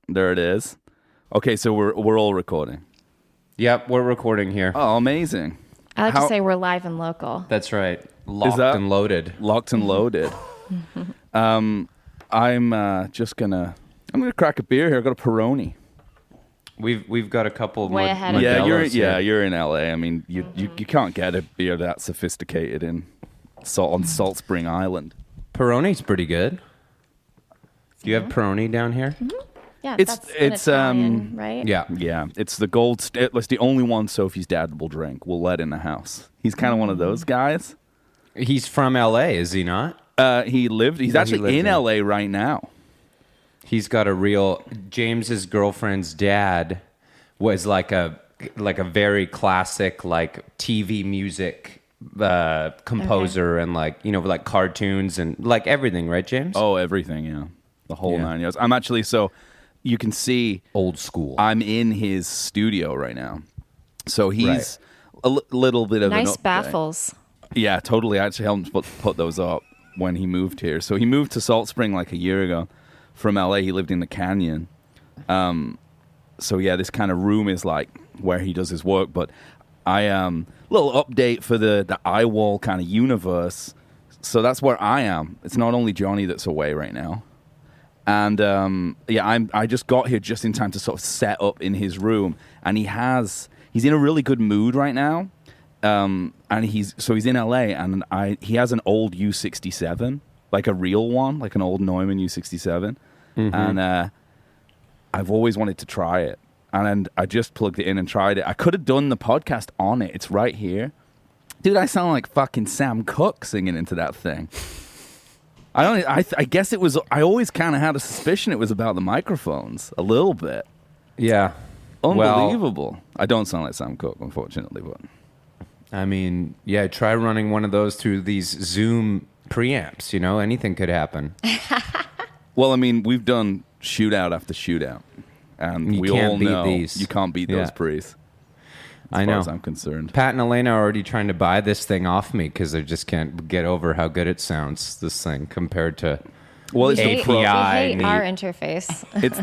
There it is. Okay, so we're all recording. Yep, we're recording here. Oh, amazing. I like to say we're live and local. That's right. Locked and loaded. Locked and loaded. I'm gonna crack a beer here. I got a Peroni. We've got a couple Way more. ahead of You're in LA. I mean, you can't get a beer that sophisticated on Salt Spring Island. Peroni's pretty good. Do you have Peroni down here? Mm-hmm. Yeah, It's Italian, right? Yeah. It's the gold. It's the only one Sophie's dad will drink. Will let in the house. He's kind of one of those guys. He's from LA, is he not? He's actually in LA right now. He's got a real James's girlfriend's dad was like a very classic like TV music composer and like cartoons and like everything, right, James? Oh, everything, yeah. The whole 9 years. I'm actually you can see old school. I'm in his studio right now. So he's a little bit of nice an update. baffles. Yeah, totally. I actually helped put those up when he moved here. So he moved to Salt Spring like a year ago from LA. He lived in the Canyon. So yeah, this kind of room is like where he does his work. But little update for the iWall kind of universe. So that's where I am. It's not only Johnny that's away right now. And I just got here just in time to sort of set up in his room, and he's in a really good mood right now. And he's in LA, and he has an old U67, like a real one, like an old Neumann U67, and I've always wanted to try it, and I just plugged it in and tried it. I could have done the podcast on it. It's right here, dude. I sound like fucking Sam Cooke singing into that thing. I guess it was. I always kind of had a suspicion it was about the microphones a little bit. Yeah, unbelievable. Well, I don't sound like Sam Cooke, unfortunately, but I mean, yeah. Try running one of those through these Zoom preamps. You know, anything could happen. Well, I mean, we've done shootout after shootout, and we all know you can't beat those pre's. As far as I'm concerned. Pat and Alaina are already trying to buy this thing off me because they just can't get over how good it sounds, this thing, compared to it's we the hate our interface. It's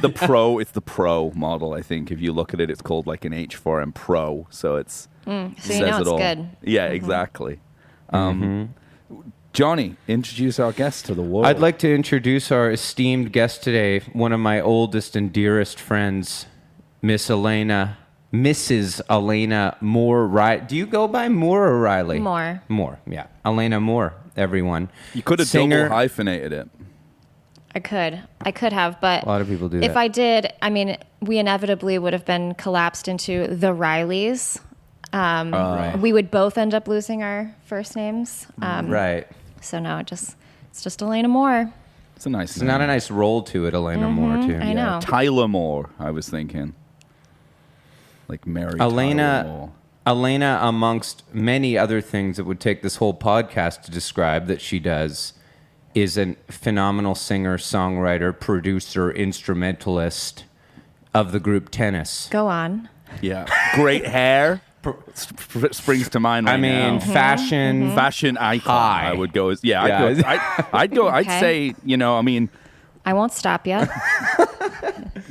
the pro model, I think. If you look at it, it's called like an H4M Pro. So it's so you know it's good. Yeah, exactly. Johnny, introduce our guest to the world. I'd like to introduce our esteemed guest today, one of my oldest and dearest friends, Mrs. Alaina Moore. Do you go by Moore or Riley? Moore, yeah. Alaina Moore, everyone. You could have double hyphenated it. I could have, but a lot of people do if that. I did, I mean, we inevitably would have been collapsed into the Rileys. Right. We would both end up losing our first names. Right. So no, it's just Alaina Moore. It's a nice It's name. not a nice roll to it, Alaina Moore, too. I know. Tyler Moore, I was thinking. Like Mary Alaina, Tyler Moore. Alaina, amongst many other things that would take this whole podcast to describe that she does, is a phenomenal singer, songwriter, producer, instrumentalist of the group Tennis. Go on. Yeah. Great hair. Springs to mind right now. Fashion icon. High. I would go as I'd go. Okay. I'd say I mean. I won't stop you.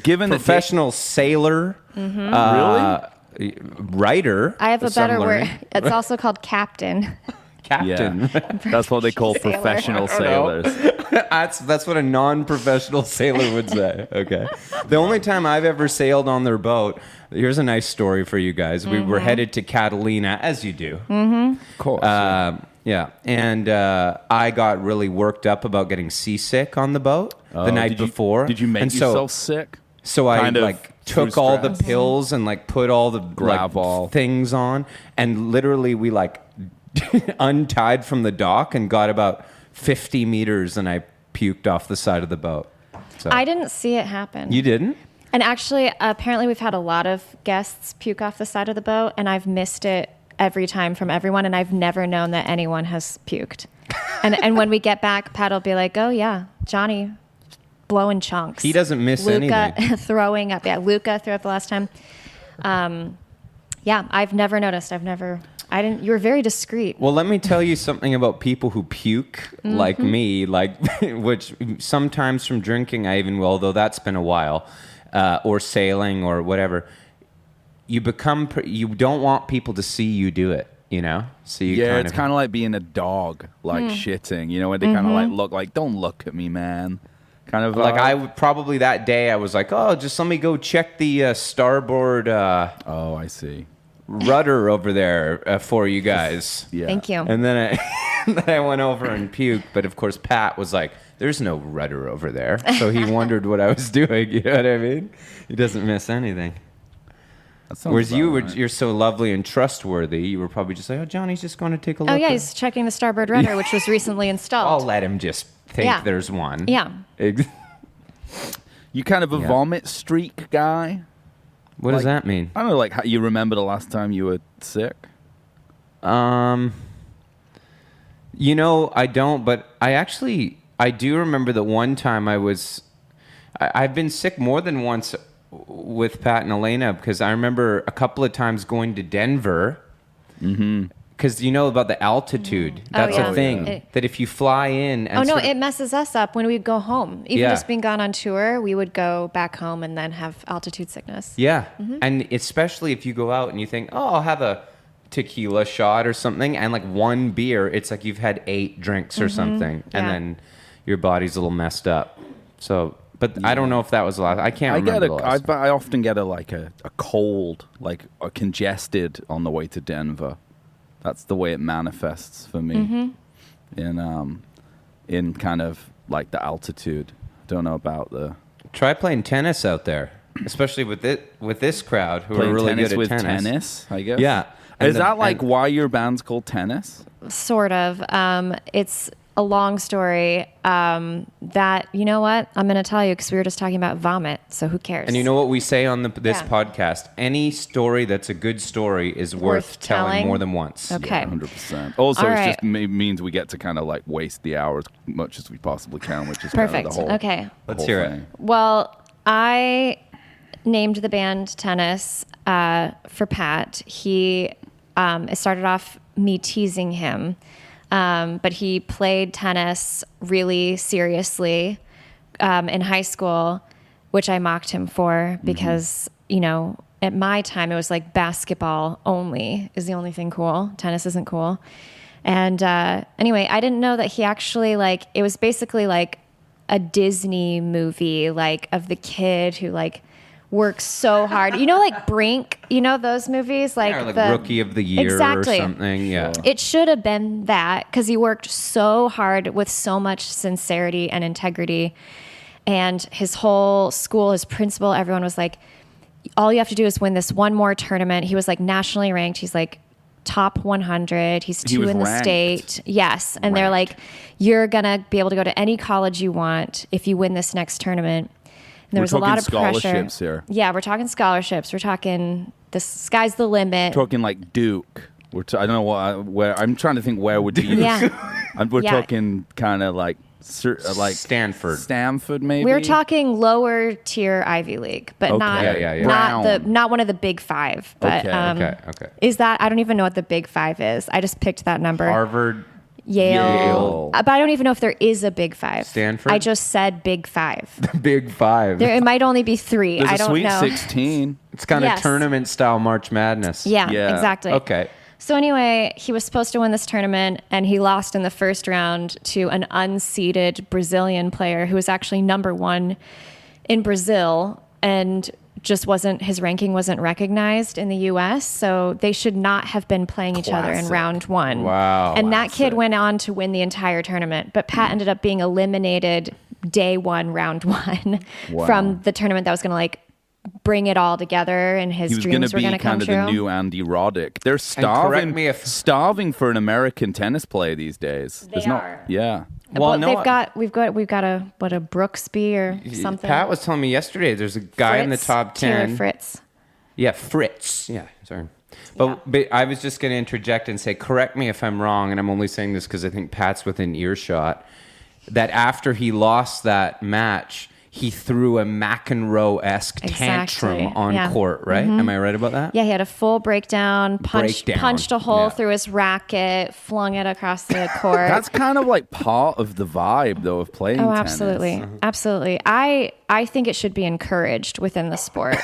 Given professional sailor, really writer. I have a better word. It's also called captain. Captain. Yeah. That's what they call professional sailors. That's what a non-professional sailor would say. Okay. The only time I've ever sailed on their boat, here's a nice story for you guys. We were headed to Catalina, as you do. Of course. Yeah. And I got really worked up about getting seasick on the boat the night before. Did you make yourself sick? So I took all the pills and put all the Gravol things on, and literally we untied from the dock and got about 50 meters, and I puked off the side of the boat. So. I didn't see it happen. You didn't? And actually, apparently we've had a lot of guests puke off the side of the boat, and I've missed it every time from everyone, and I've never known that anyone has puked. And when we get back, Pat will be like, oh yeah, Johnny blowing chunks. He doesn't miss Luca anything. throwing up. Yeah, Luca threw up the last time. Yeah, I've never noticed. I didn't. You were very discreet. Well, let me tell you something about people who puke like me, which sometimes from drinking I even will, although that's been a while, or sailing or whatever. You don't want people to see you do it, you know? So you it's kind of like being a dog, like shitting, you know, where they kind of like look like, don't look at me, man. Kind of like I would probably that day I was like, oh, just let me go check the starboard. Oh, I see. Rudder over there for you guys. Yeah. Thank you. And then I went over and puked, but of course Pat was like, there's no rudder over there. So he wondered what I was doing, you know what I mean? He doesn't miss anything. Whereas you're so lovely and trustworthy, you were probably just like, oh, Johnny's just going to take a look. Oh, yeah, he's checking the starboard rudder, which was recently installed. I'll let him just think there's one. Yeah. You kind of a vomit streak guy? What does that mean? I don't know, like how you remember the last time you were sick? You know, I don't, but I do remember that one time I've been sick more than once with Pat and Alaina, because I remember a couple of times going to Denver, because you know about the altitude. That's a thing, that if you fly in and it messes us up when we go home. Even just being gone on tour, we would go back home and then have altitude sickness. Yeah. And especially if you go out and you think, oh, I'll have a tequila shot or something, and like one beer, it's like you've had 8 drinks or something, and then your body's a little messed up. So, but I don't know if that was the last. I can't remember the last time. I often get a cold, like a congested on the way to Denver. That's the way it manifests for me in kind of like the altitude. Don't know about the. Try playing tennis out there, especially with this crowd who playing are really tennis good at with tennis. I guess. Yeah. Is that like why your band's called Tennis? Sort of. It's a long story that, you know what? I'm going to tell you because we were just talking about vomit, so who cares? And you know what we say on this podcast? Any story that's a good story is worth telling more than once. Okay. Yeah, 100%. Also, it just means we get to kind of like waste the hour as much as we possibly can, which is perfect. Kind of the whole, okay. Let's hear it. Well, I named the band Tennis for Pat. It started off me teasing him. But he played tennis really seriously in high school, which I mocked him for because, you know, at my time it was like basketball only is the only thing cool. Tennis isn't cool. And anyway, I didn't know that he actually it was basically like a Disney movie, like of the kid who works so hard. You know, like Brink, you know, those movies? Like the Rookie of the Year or something. Yeah. It should have been that because he worked so hard with so much sincerity and integrity. And his whole school, his principal, everyone was like, all you have to do is win this one more tournament. He was like nationally ranked. He's like top 100. He's 2 in the state. Yes. And they're like, you're going to be able to go to any college you want if you win this next tournament. And there was a lot of scholarships pressure. Here. Yeah, we're talking scholarships. We're talking the sky's the limit. Talking like Duke. I don't know where. I'm trying to think where would be. Yeah. We're talking kind of like Stanford, maybe. We were talking lower tier Ivy League, but not one of the Big Five. But okay. Is that? I don't even know what the Big Five is. I just picked that number. Harvard. Yale. But I don't even know if there is a Big Five. Stanford? I just said Big Five. The Big Five. It might only be 3. There's I don't know. Sweet 16. It's kind of tournament style March Madness. Yeah, exactly. Okay. So anyway, he was supposed to win this tournament, and he lost in the first round to an unseeded Brazilian player who was actually number 1 in Brazil, and just his ranking wasn't recognized in the U.S., so they should not have been playing each other in round 1. Wow. And that kid went on to win the entire tournament, but Pat ended up being eliminated day 1, round 1 from the tournament that was going to bring it all together, and his dreams were going to come true. He was going to be kind of the new Andy Roddick. They're starving for an American tennis player these days. They are. Yeah. Well, we've got a Brooksby or something. Pat was telling me yesterday there's a guy in the top 10. Taylor Fritz. Yeah, Fritz. Yeah, sorry. But I was just going to interject and say, correct me if I'm wrong, and I'm only saying this because I think Pat's within earshot, that after he lost that match, he threw a McEnroe-esque tantrum on court, right? Am I right about that? Yeah, he had a full breakdown, punched a hole Yeah. through his racket, flung it across the court. That's kind of like part of the vibe, though, of playing tennis. Absolutely. Absolutely. I think it should be encouraged within the sport.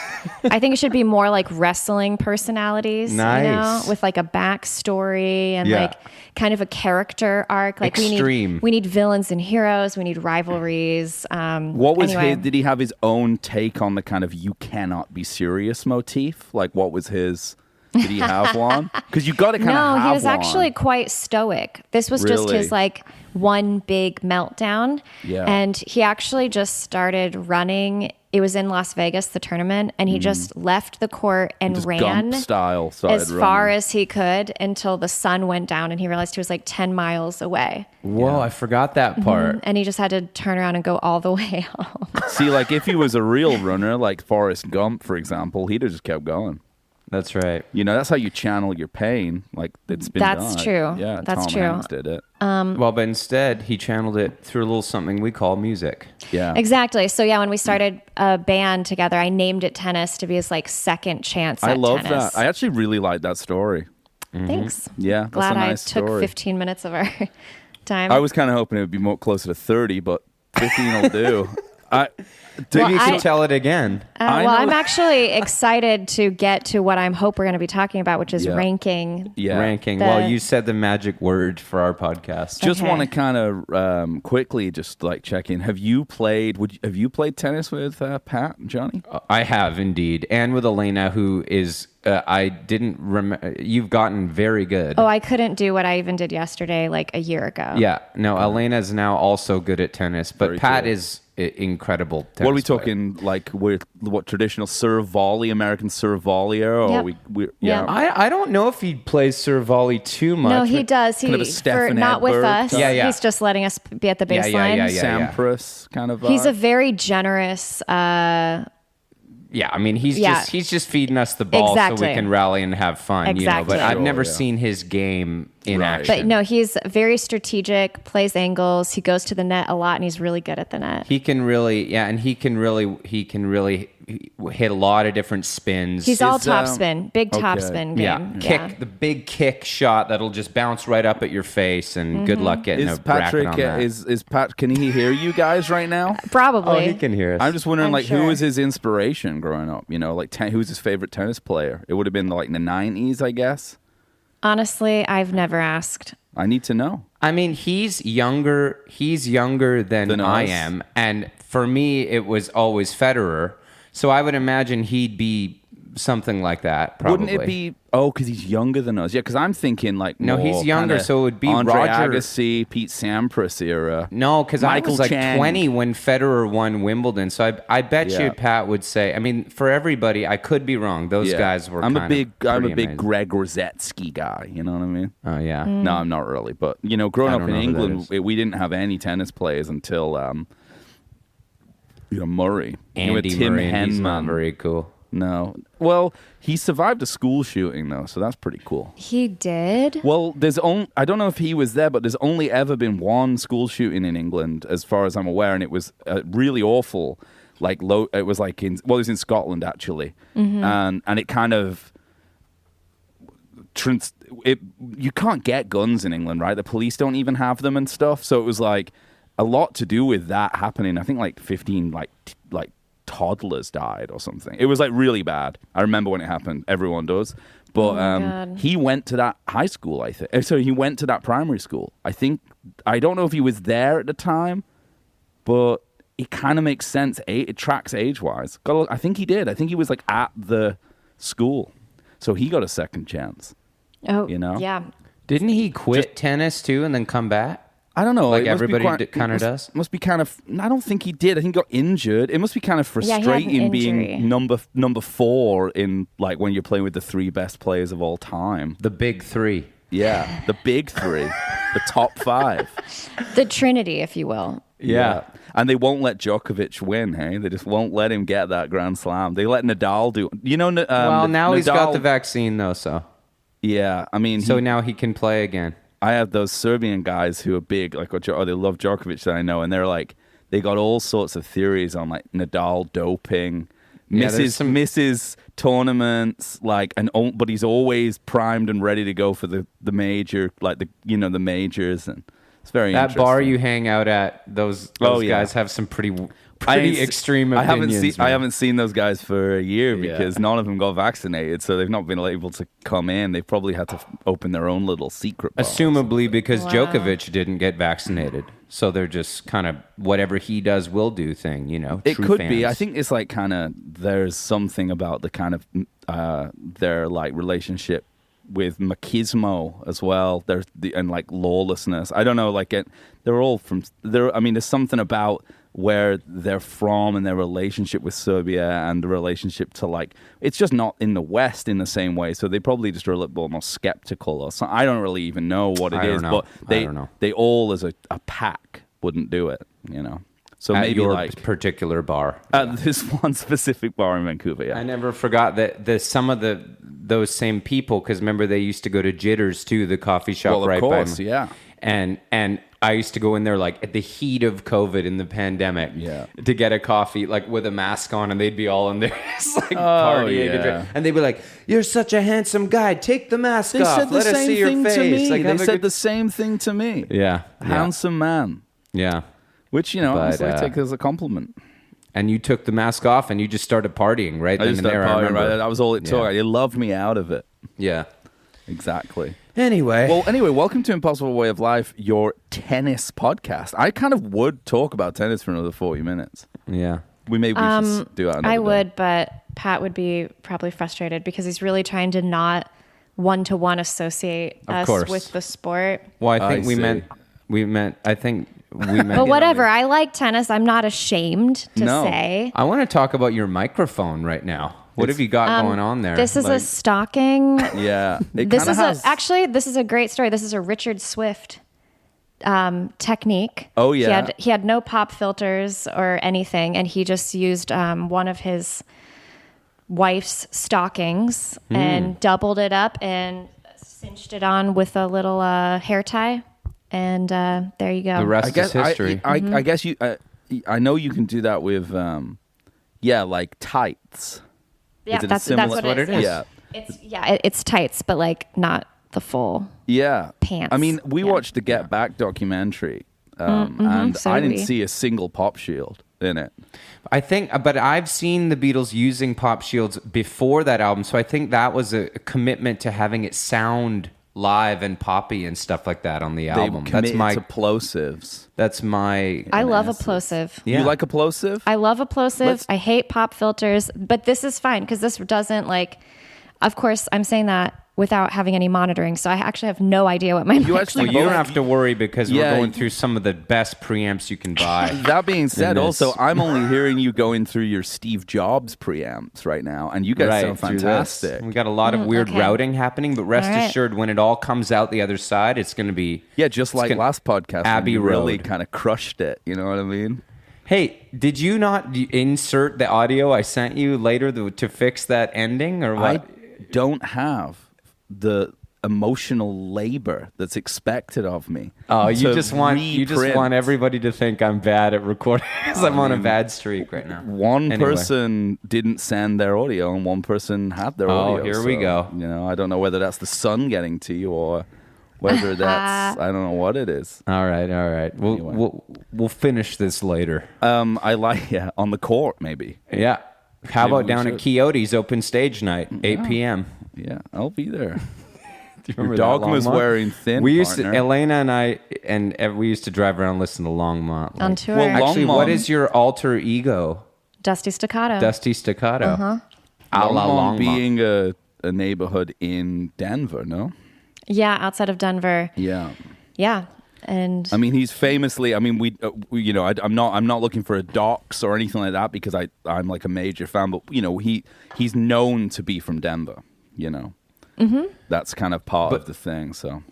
I think it should be more like wrestling personalities, Nice. with like a backstory and Yeah. like kind of a character arc. Like Extreme. we need villains and heroes. We need rivalries. What was anyway. did he have his own take on the kind of "you cannot be serious" motif? Like, what was his? Did he have one? Because you got to kind of have No, he was one. actually quite stoic. This was just Really? his like one big meltdown. Yeah. And he actually just started running. It was in Las Vegas, the tournament, and he just left the court and Just ran Gump style started as far running. as he could until the sun went down and he realized he was like 10 miles away. Whoa, I forgot that part. And he just had to turn around and go all the way home. See, like if he was a real runner, like Forrest Gump, for example, he'd have just kept going. That's right. You know, that's how you channel your pain. Like it's been That's done. true. Yeah, That's Tom true. Hanks did it. Well, but instead, he channeled it through a little something we call music. Yeah, Exactly. So yeah, when we started a band together, I named it Tennis to be his like second chance at I love tennis. that. I actually really like that story. Thanks. Yeah, that's Glad a nice I took story. 15 minutes of our time. I was kind of hoping it would be more closer to 30, but 15 will do. Maybe you I- should tell it again. I well, know- I'm actually excited to get to what I hope we're going to be talking about, which is Yeah. ranking. Yeah. Ranking. The- Well, you said the magic word for our podcast. Just Okay. want to kind of quickly just like check in. Have you played tennis with Pat and Johnny? I have indeed, and with Alaina, who is I didn't remember. You've gotten very good. Oh, I couldn't do what I even did yesterday, like a year ago. Yeah, no, Alaina is now also good at tennis, but Very Pat cool. is incredible. Tennis What are we player. talking like? What traditional serve volley, American serve volleyer? Or Yep. we yeah. Yep. I don't know if he plays serve volley too much. No, he but- does. He kind of a for Stefan not with Edberg us. type. Yeah, yeah. He's just letting us be at the Yeah, baseline. yeah, yeah. Sampras kind of. He's a vibe? very generous. Yeah, I mean he's Yeah. just feeding us the ball so Exactly. we can rally and have fun. You know, Exactly. but I've Sure, never yeah. seen his game in Right. action. But no, he's very strategic, plays angles. He goes to the net a lot, and he's really good at the net. He can really, and he can really hit a lot of different spins. He's all Is, topspin, big okay. topspin game. Kick the big kick shot that'll just bounce right up at your face, and Mm-hmm. good luck getting Is a racket Patrick on that. is Pat? Can he hear you guys right now? Probably. Oh, he can hear us. I'm just wondering, I'm like, who sure. was his inspiration growing up? You know, like, who's his favorite tennis player? It would have been like the '90s, I guess. Honestly, I've never asked. I need to know. I mean, he's younger. He's younger than I us. am, and for me, it was always Federer. So I would imagine he'd be something like that. Probably. Wouldn't it be? Oh, because he's younger than us. Yeah, because I'm thinking like No, more he's younger, kinda so it would be Andre Roger- Agassi, Pete Sampras era. No, because I Michael was like Chang. 20 when Federer won Wimbledon. So I bet Yeah. you Pat would say. I mean, for everybody, I could be wrong. Those Yeah. guys were. I'm a kind of big pretty big amazing. Greg Rosetsky guy. You know what I mean? Oh yeah. No, I'm not really. But you know, growing I up don't in know who that England, is. we didn't have any tennis players until Murray. You know, Andy Tim Murray, he's not Henman. very cool. No. Well, he survived a school shooting though, so that's pretty cool. He did? Well, I don't know if he was there, but there's only ever been one school shooting in England, as far as I'm aware, and it was really awful. Like it was like it was in Scotland actually, and it kind of you can't get guns in England, right? The police don't even have them and stuff. So it was like a lot to do with that happening. I think like 15 like toddlers died or something. It was like really bad. I remember when it happened. Everyone does. But God. he went to that high school, I think. So he went to that primary school. I don't know if he was there at the time, but it kind of makes sense. It tracks age-wise. I think he did. I think he was like at the school. So he got a second chance. Oh, You know? Yeah. Didn't he quit tennis too and then come back? I don't know. Like it must be everybody kinda it does? Must be kind of. I don't think he did. I think he got injured. It must be kind of Yeah, he had an frustrating injury. being number 4 in like when you're playing with the 3 best players of all time. The big three. Yeah, the big 3, the top 5. The Trinity, if you will. Yeah. And they won't let Djokovic win. Hey, they just won't let him get that Grand Slam. They let Nadal do. You know. Well, now he's got Nadal- the vaccine though, so Yeah, I mean, now he can play again. I have those Serbian guys who are big, like, or they love Djokovic that I know, and they're like, they got all sorts of theories on like Nadal doping, Yeah, misses tournaments, like but he's always primed and ready to go for the major, like the majors, and it's very That interesting. bar you hang out at, those guys have some pretty extreme opinions. I haven't seen those guys for a year Yeah. because none of them got vaccinated, so they've not been able to come in. They've probably had to open their own little secret bar. Assumably because Wow. Djokovic didn't get vaccinated. So they're just kind of whatever he does will do thing, It true could fans. be. I think it's like kind of there's something about the kind of their like relationship with machismo as well. There's and like lawlessness. I don't know. Like they're all from there. I mean, there's something about where they're from and their relationship with Serbia and the relationship to like it's just not in the West in the same way. So they probably just are a little bit more skeptical or something. I don't really even know what it is, but they all as a pack wouldn't do it. So at maybe your like particular bar. at this one specific bar in Vancouver. Yeah. I never forgot that some of those same people, because remember they used to go to Jitters too, the coffee shop Well, of right course, by. yeah. And I used to go in there like at the heat of COVID in the pandemic, to get a coffee like with a mask on, and they'd be all in there just like partying, yeah. and they'd be like, "You're such a handsome guy. Take the mask They off. said the Let us same see your thing face." to me. Like, They have a said good- the same thing to me. yeah, Handsome man. yeah. Which, But, honestly, I take as a compliment. And you took the mask off and you just started partying right I then just and there. started I partying, remember. right? That was all it took. Yeah. It loved me out of it. Yeah. Exactly. Anyway. Well, anyway, welcome to Impossible Way of Life, your tennis podcast. I kind of would talk about tennis for another 40 minutes. Yeah. We should do that another I day. would, but Pat would be probably frustrated because he's really trying to not one-to-one associate Of us course. with the sport. Well, I think I we see. meant. I think we meant. But whatever, I like tennis. I'm not ashamed to No. say. I want to talk about your microphone right now. What have you got going on there? This is a Like- stocking. Yeah. It This kinda is has, actually this is a great story. This is a Richard Swift technique. Oh, yeah. He had no pop filters or anything, and he just used one of his wife's stockings and doubled it up and cinched it on with a little hair tie, and there you go. The rest I guess is history. I guess you. I know you can do that with, like tights. Yeah, Is it a that's similar- what it is. Yeah. It's tights, but like not the full. Yeah. Pants. I mean, we Yeah. watched the Get Back documentary, and so I did didn't we. see a single pop shield in it. I think, but I've seen the Beatles using pop shields before that album, so I think that was a commitment to having it sound live and poppy and stuff like that on the They album. committed to plosives. That's my. I love essence. plosive. Yeah. You like a plosive? I love a plosive. Let's- I hate pop filters, but this is fine because this doesn't like. Of course, I'm saying that without having any monitoring, so I actually have no idea what my You mic actually- Well, you don't have to worry because Yeah. we're going through some of the best preamps you can buy. That being said, this. also, I'm only hearing you going through your Steve Jobs preamps right now, and you guys sound through this. fantastic. We got a lot of weird okay. routing happening, but rest All right. assured, when it all comes out the other side, it's going to be. Yeah, just like gonna- last podcast, Abbey when you really Road. kind of crushed it. You know what I mean? Hey, did you not insert the audio I sent you later to fix that ending or what? I don't have the emotional labor that's expected of me. Oh, to you just want reprint. everybody to think I'm bad at recording because I'm on a bad streak right now. One Anyway. person didn't send their audio, and one person had their Oh, audio. here we so, go. You know, I don't know whether that's the sun getting to you or whether that's I don't know what it is. All right. We'll Anyway. we'll finish this later. I like on the court maybe. Yeah. How Maybe about we down at should. Coyote's open stage night, 8 p.m. Yeah, I'll be there. Do you Your remember that dogma's Longmont? wearing thin. We used partner. to, Alaina and I, we used to drive around and listen to Longmont. on Like, tour. Well, actually, Longmont- what is your alter ego? Dusty Staccato. Dusty Staccato. Uh-huh. A la Longmont Longmont. being a neighborhood in Denver, no? Yeah, outside of Denver. Yeah. Yeah, and I mean, he's famously. I mean, we you know, I'm not looking for a dox or anything like that because I'm like a major fan. But you know, he's known to be from Denver. You know, that's kind of part of the thing. So,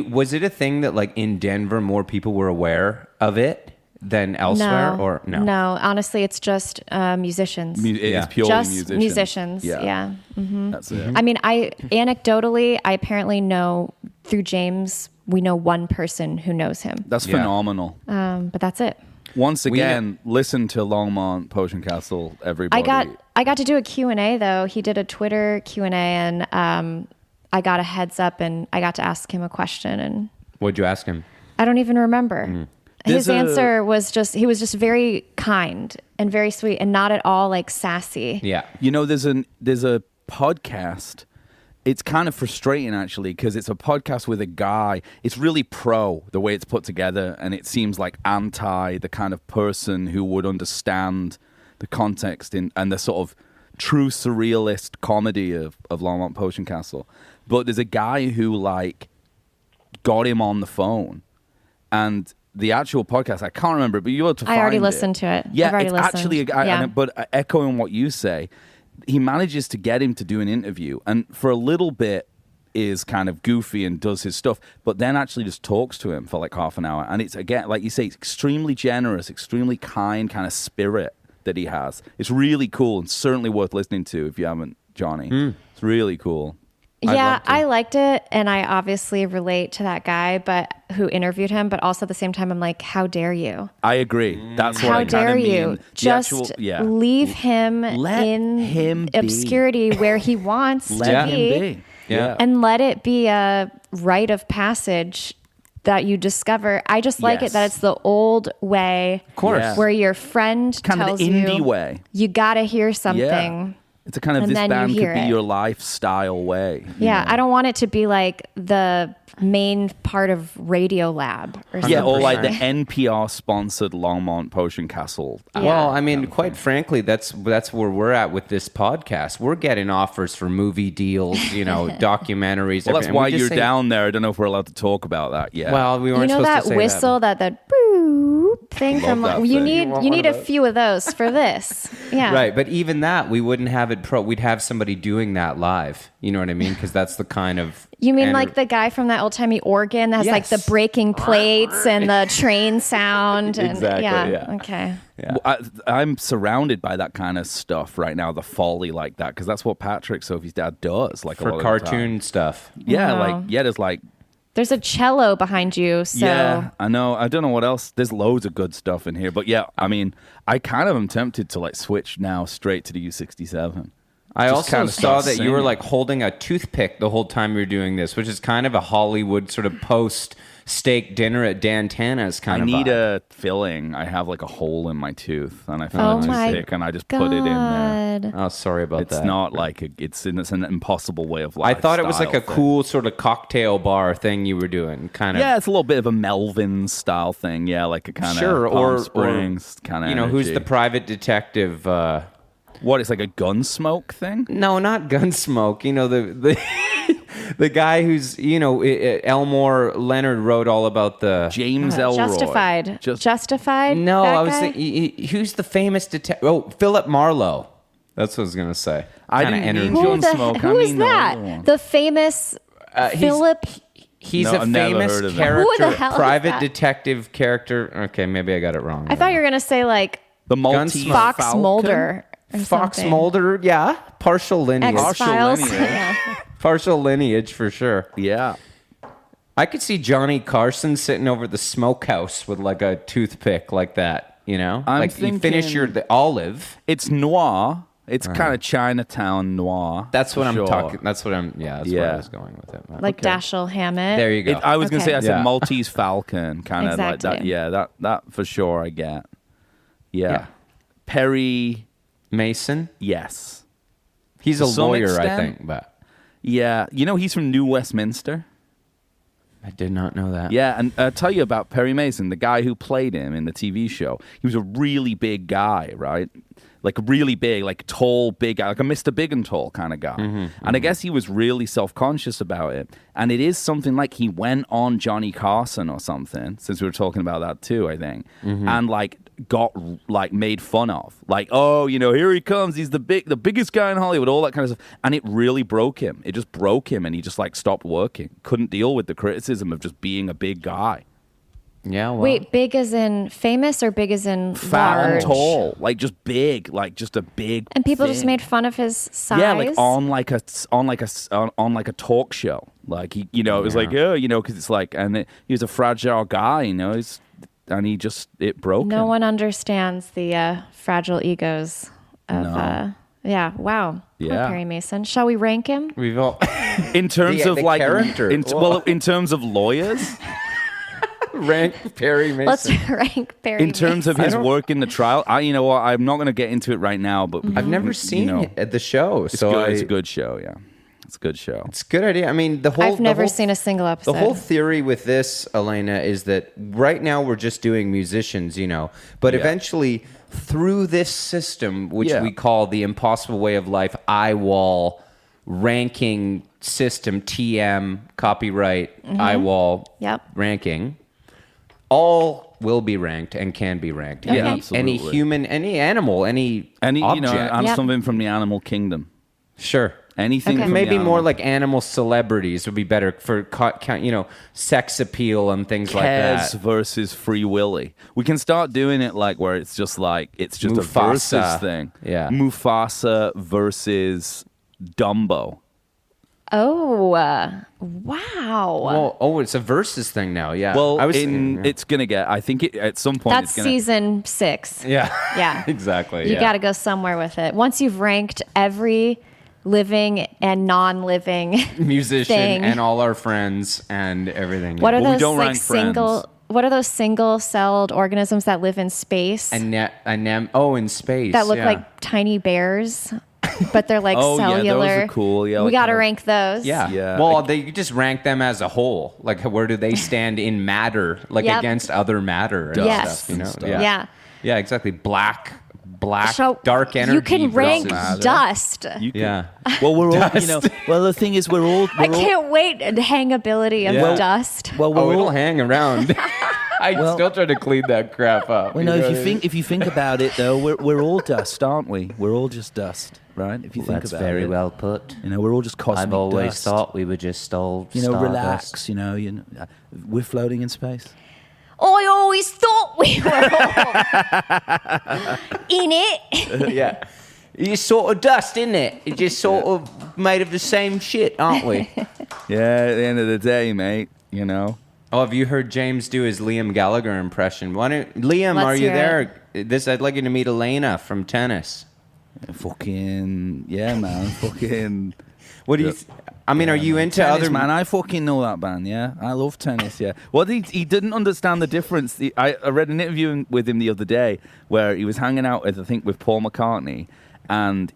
Was it a thing that like in Denver more people were aware of it than elsewhere or no? No, honestly, it's just musicians. it's Yeah. purely Just musicians. Yeah. That's it. I mean, I apparently know through James, we know one person who knows him, That's Yeah. phenomenal. but that's it. Once again, listen to Longmont Potion Castle, everybody. I got to do a Q&A though. He did a Twitter Q&A, and I got a heads up, and I got to ask him a question. And What'd you ask him? I don't even remember. His answer was he was just very kind and very sweet, and not at all like sassy. Yeah. You know, there's a podcast. It's kind of frustrating actually, because it's a podcast with a guy. It's really pro the way it's put together, and it seems like anti the kind of person who would understand the context and the sort of true surrealist comedy of Longmont Potion Castle. But there's a guy who like got him on the phone, and the actual podcast, I can't remember, but you're able to find it. I already listened to it. Yeah, I've already it's listened. actually a guy. But echoing what you say, he manages to get him to do an interview, and for a little bit is kind of goofy and does his stuff, but then actually just talks to him for like half an hour. And it's, again, like you say, it's extremely generous, extremely kind kind of spirit that he has. It's really cool and certainly worth listening to if you haven't, Johnny. It's really cool. Yeah, I liked it, and I obviously relate to that guy, but who interviewed him. But also at the same time, I'm like, how dare you? I agree. That's what I How kind dare of mean. you? The Just actual- leave him Let in him be. obscurity where he wants Let to him be. Yeah. and let it be a rite of passage that you discover. I just like Yes. it that it's the old way, Of course. Yeah. where your friend Kind of tells the indie you way. you got to hear Yeah. something. It's a kind of And this then you band could hear be it. your lifestyle way. you Yeah, know? I don't want it to be like the main part of Radio Lab or something. Yeah, or like the 100%. NPR sponsored Longmont Potion Castle. Well, I mean, quite frankly, that's where we're at with this podcast. We're getting offers for movie deals, documentaries. Well, that's everything. why We just you're say- down there. I don't know if we're allowed to talk about that yet. Well, we You weren't know supposed that to say whistle, that boop thing Love from that you thing. need You want you one need of a those? few of those for this. Yeah. Right, but even that, we wouldn't have it we'd have somebody doing that live. You know what I mean? Because that's the kind of... You mean like the guy from that old timey organ that has like the Yes. breaking plates and the train sound? And, Exactly, yeah. Okay. Well, I'm surrounded by that kind of stuff right now, the folly like that, because that's what Patrick, Sophie's dad, does. Like a for lot of the time. cartoon stuff. Yeah, Wow. there's like, There's a cello behind you, so yeah, I know. I don't know what else. There's loads of good stuff in here, but yeah, I mean, I kind of am tempted to like switch now straight to the U67. I Just also kinda saw start that you were singing. like holding a toothpick the whole time you were doing this, which is kind of a Hollywood sort of post steak dinner at Dan Tana's kind I of need vibe. a filling. I have like a hole in my tooth, and I Oh found a my toothpick, and I just put it in there. God. Oh, sorry about It's that. not like it's an impossible way of I life. thought it was like a thing. cool sort of cocktail bar thing you were doing, kind of. Yeah, it's a little bit of a Melvin style thing. Yeah, like a kind Sure, of Palm or Springs kind of. who's the private detective? What? It's like a Gunsmoke thing. No, not Gunsmoke. The the guy who's Elmore Leonard wrote all about the. James Elroy. Justified. Justified. No, that I was guy? thinking, who's the famous detective? Oh, Philip Marlowe. That's what I was gonna say. I Kinda didn't mean energy. Gunsmoke. Who I is mean the that? other one. The famous Philip. He's No, a I've never famous heard of him. character, Who the hell is private that? detective character. Okay, maybe I got it wrong. I thought you were gonna say like The Maltese Gunsmoke. Fox Falcon? Mulder. Or Fox something. Mulder, yeah, partial lineage, X Files. Partial lineage. Yeah. partial lineage for sure. Yeah. I could see Johnny Carson sitting over at the smokehouse with like a toothpick like that. I'm like you finish thinking- the olive. It's noir. It's kind of Chinatown noir. That's what for I'm sure. talking. That's what I'm. Yeah, that's where Yeah. I was going with it. Like Dashiell Hammett. There you go. I was gonna Okay. say I said Yeah. Maltese Falcon, kind of like that. Exactly. Yeah, that for sure I get. Yeah. Yeah. Perry. Mason. Yes. He's To a some lawyer, I extent. think, but Yeah. He's from New Westminster. I did not know that. Yeah, and I'll tell you about Perry Mason, the guy who played him in the TV show. He was a really big guy, right? Like really big, like tall, big guy, like a Mr. Big and Tall kind of guy. And I guess he was really self-conscious about it. And it is something like he went on Johnny Carson or something, since we were talking about that too, I think, and like got like made fun of. Like, oh, here he comes. He's the biggest guy in Hollywood, all that kind of stuff. And it really broke him. It just broke him, and he just like stopped working. Couldn't deal with the criticism of just being a big guy. Yeah. Well, Wait, big as in famous or big as in Fat and large? tall, like just big, like just a big. And people just thing. made fun of his size. Yeah, like on like a talk show. Like he, it was like, because it's like, and he was a fragile guy. it broke No him. one understands the fragile egos of. No. Yeah. Wow. Poor Yeah. Perry Mason. Shall we rank him? We've all In terms The of like character. in terms of lawyers, rank Perry Mason. Let's rank Perry. in terms of Mason. his work in the trial, you know what? I'm not going to get into it right now, but I've never seen the show, It's so good. It's a good show. Yeah, it's a good show. It's a good idea. I mean, I've never seen a single episode. The whole theory with this, Alaina, is that right now we're just doing musicians, but Yeah. eventually through this system, which Yeah. we call the Impossible Way of Life IWAL ranking system, TM, copyright, IWAL Yep. ranking, all will be ranked and can be ranked. Okay. Yeah, Any absolutely. human, any animal, any object. and Yep. something from the animal kingdom. Sure. Anything Okay. from Maybe the more animal. like animal celebrities would be better for sex appeal and things like Kez that. versus Free Willy. We can start doing it like where it's just a Mufasa. versus thing. Yeah. Mufasa versus Dumbo. Oh, wow. Well, it's a versus thing now. Yeah. Well, I was it's gonna get. I think at some point That's it's gonna. season 6. yeah. Yeah. Exactly. You yeah. got to go somewhere with it. Once you've ranked every living and non-living musician thing. and all our friends and everything. What are Well, we those don't like rank friends. what are those single-celled organisms that live in space in space that look yeah. like tiny bears, but they're like Oh, yeah, those cellular? are cool. Yeah, we like got to how- rank those. Yeah. Yeah. Well, you just rank them as a whole. Like, where do they stand in matter, like Yep. against other matter and Yes. stuff? Stuff. Yeah. Yeah. Yeah. Exactly. Black, So dark energy. you can rank versus- dust. You can- Yeah. Well, we're all. Well, the thing is, we're all. I can't wait. And hangability of Yeah. dust. Well, we're Oh, it'll all. hang around. I still try to clean that crap up. Well, no, You know if what I mean? if you think about it, though, we're all dust, aren't we? We're all just dust, right? If you think That's about very it, well put. we're all just cosmic I've always dust. thought we were just all Relax. stardust. We're floating in space. I always thought we were all in it. Yeah. It's sort of dust, isn't it? It's just sort of made of the same shit, aren't we? Yeah, at the end of the day, mate. Oh, have you heard James do his Liam Gallagher impression? Liam, Let's are you hear there? I'd like you to meet Alaina from tennis. Fucking yeah, man. Fucking. What do you? Are you into tennis, other man? I fucking know that band. Yeah, I love tennis. Yeah. Well, he didn't understand the difference. I read an interview with him the other day where he was hanging out with Paul McCartney, and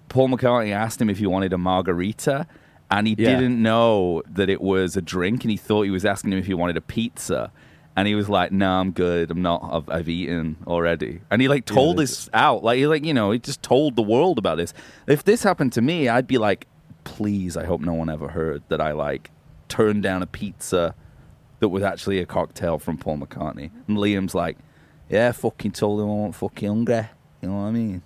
Paul McCartney asked him if he wanted a margarita, and he didn't know that it was a drink, and he thought he was asking him if he wanted a pizza. And he was like, "No, I'm good. I'm not. I've eaten already." And he told this out. He just told the world about this. If this happened to me, I'd be like, "Please, I hope no one ever heard that I turned down a pizza that was actually a cocktail from Paul McCartney." And Liam's like, "Yeah, fucking told him I wasn't fucking hungry." You know what I mean?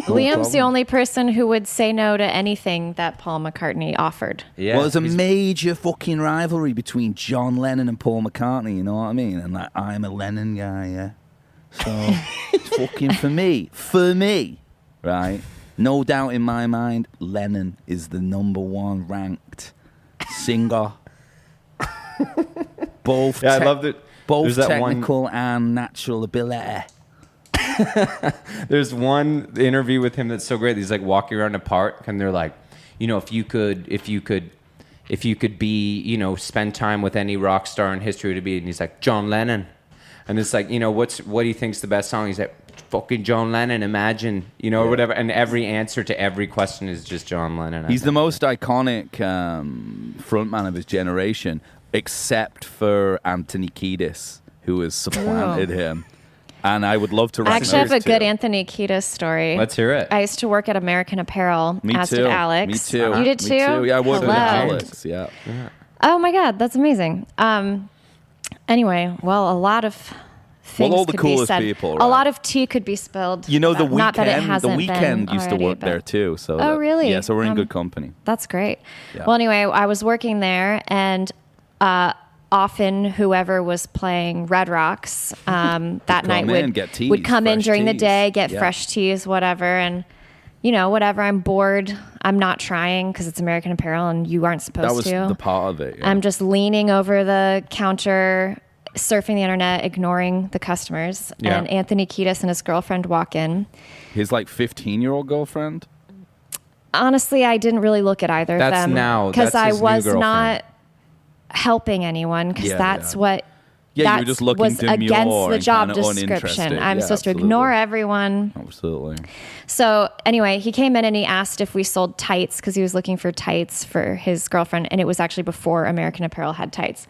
Liam's the only person who would say no to anything that Paul McCartney offered. Yeah. Well, there's a major fucking rivalry between John Lennon and Paul McCartney, you know what I mean? And I'm a Lennon guy, yeah. So it's fucking for me, right? No doubt in my mind, Lennon is the number one ranked singer. Both I love that. both There's that one- technical and natural ability. There's one interview with him that's so great. He's walking around a park, and they're like, if you could be, spend time with any rock star in history to be, and he's like, John Lennon. And it's like, what do you think's the best song? He's like, fucking John Lennon, Imagine, or whatever. And every answer to every question is just John Lennon. He's the most iconic frontman of his generation, except for Anthony Kiedis, who has supplanted him. And I would love to I rank actually have those a good two. Anthony Kiedis story. Let's hear it. I used to work at American Apparel, Me as too. did Alex. Me too. You did Me too? too. Yeah, I worked with Hello. Alex. Yeah. Oh my God, that's amazing. Anyway, well, a lot of things all the could coolest be said. people, A right? lot of tea could be spilled. The Weeknd. Not that it hasn't The Weeknd been used to already, work but- there too. So Oh, really? Yeah, so we're in good company. That's great. Yeah. Well, anyway, I was working there, and often whoever was playing Red Rocks that night come in, get teas, would come in fresh during the teas. day, get Yeah. fresh teas, whatever, and whatever. I'm bored. I'm not trying because it's American Apparel, and you aren't supposed That was to. the part of it. Yeah. I'm just leaning over the counter, surfing the internet, ignoring the customers. Yeah. And Anthony Kiedis and his girlfriend walk in. His like 15-year-old girlfriend. Honestly, I didn't really look at either That's of them now. because That's I his new was girlfriend. not helping anyone because Yeah, that's yeah. what Yeah, you were that just looking was demure against the and job kinda description. uninterested. I'm Yeah, supposed to absolutely. ignore everyone. Absolutely. So anyway, he came in and he asked if we sold tights because he was looking for tights for his girlfriend, and it was actually before American Apparel had tights.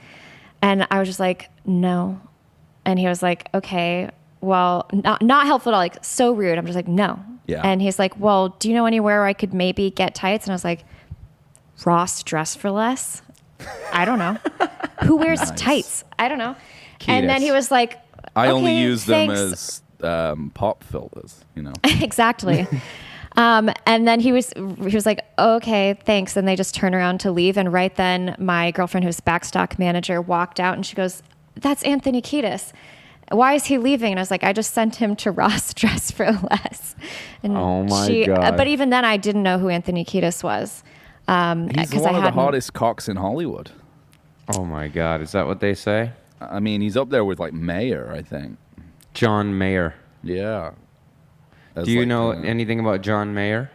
And I was just like, no. And he was like, okay, well, not helpful at all, like so rude. I'm just like, no. Yeah. And he's like, well, do you know anywhere where I could maybe get tights? And I was like, Ross Dress for Less? I don't know. Who wears Nice. tights? I don't know. And then Kiedis. he was like, I only "Okay, use thanks." them as pop filters, you know. Exactly. And then he was like, okay, thanks. And they just turn around to leave. And right then my girlfriend, who's backstock manager, walked out and she goes, that's Anthony Kiedis. Why is he leaving? And I was like, I just sent him to Ross Dress for Less. And Oh my God. But even then I didn't know who Anthony Kiedis was. He's Because one I of the hadn't. hottest cocks in Hollywood. Oh my God, is that what they say? I mean, he's up there with like Mayer, I think. John Mayer. Yeah. As Do you like, know anything about John Mayer?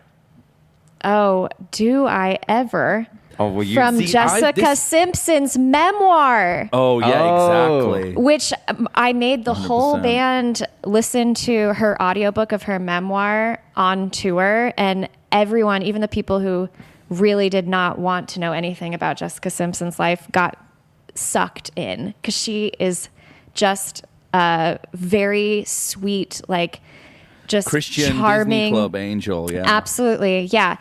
Oh, do I ever? Oh, well, you From See, Jessica Simpson's memoir. Oh yeah, Oh. exactly. Which I made the whole 100%. band listen to her audiobook of her memoir on tour, and everyone, even the people who really did not want to know anything about Jessica Simpson's life, got sucked in because she is just a very sweet, like just Christian charming Disney Club angel, yeah. Absolutely, yeah.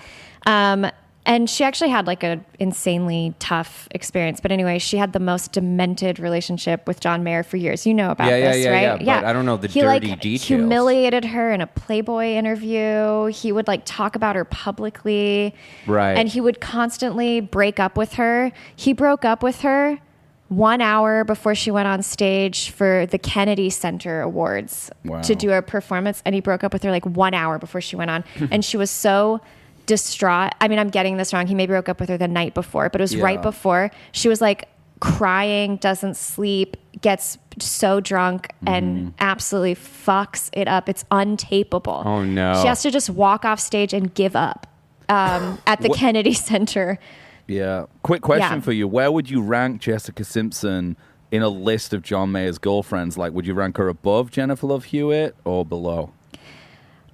And she actually had like an insanely tough experience. But anyway, she had the most demented relationship with John Mayer for years. You know about this, right? Yeah, but I don't know the he dirty like details. humiliated her in a Playboy interview. He would like talk about her publicly. Right. And he would constantly break up with her. He broke up with her 1 hour before she went on stage for the Kennedy Center Awards Wow. to do a performance. And he broke up with her like 1 hour before she went on. And she was so distraught. I mean, I'm getting this wrong. He maybe broke up with her the night before, but it was right Yeah. before. She was like crying, doesn't sleep, gets so drunk and absolutely fucks it up. It's untapeable. Oh, no. She has to just walk off stage and give up at the What- Kennedy Center. Yeah. Quick question Yeah. for you. Where would you rank Jessica Simpson in a list of John Mayer's girlfriends? Like, would you rank her above Jennifer Love Hewitt or below?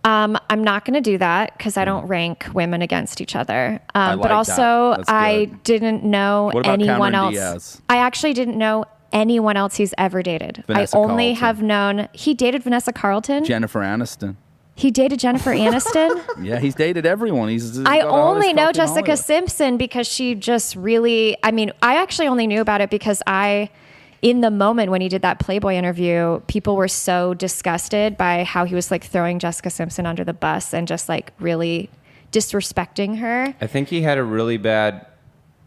I'm not going to do that because I don't rank women against each other. I But like also, that. That's I good. didn't know What about anyone Cameron else. Diaz? I actually didn't know anyone else he's ever dated. Vanessa I only Carlton. have known he dated Vanessa Carlton. Jennifer Aniston. He dated Jennifer Aniston. Yeah, he's dated everyone. He's I got the only hottest know cock in Jessica Hollywood. Simpson because she just really, I mean, I actually only knew about it because in the moment when he did that Playboy interview, people were so disgusted by how he was like throwing Jessica Simpson under the bus and just like really disrespecting her. I think he had a really bad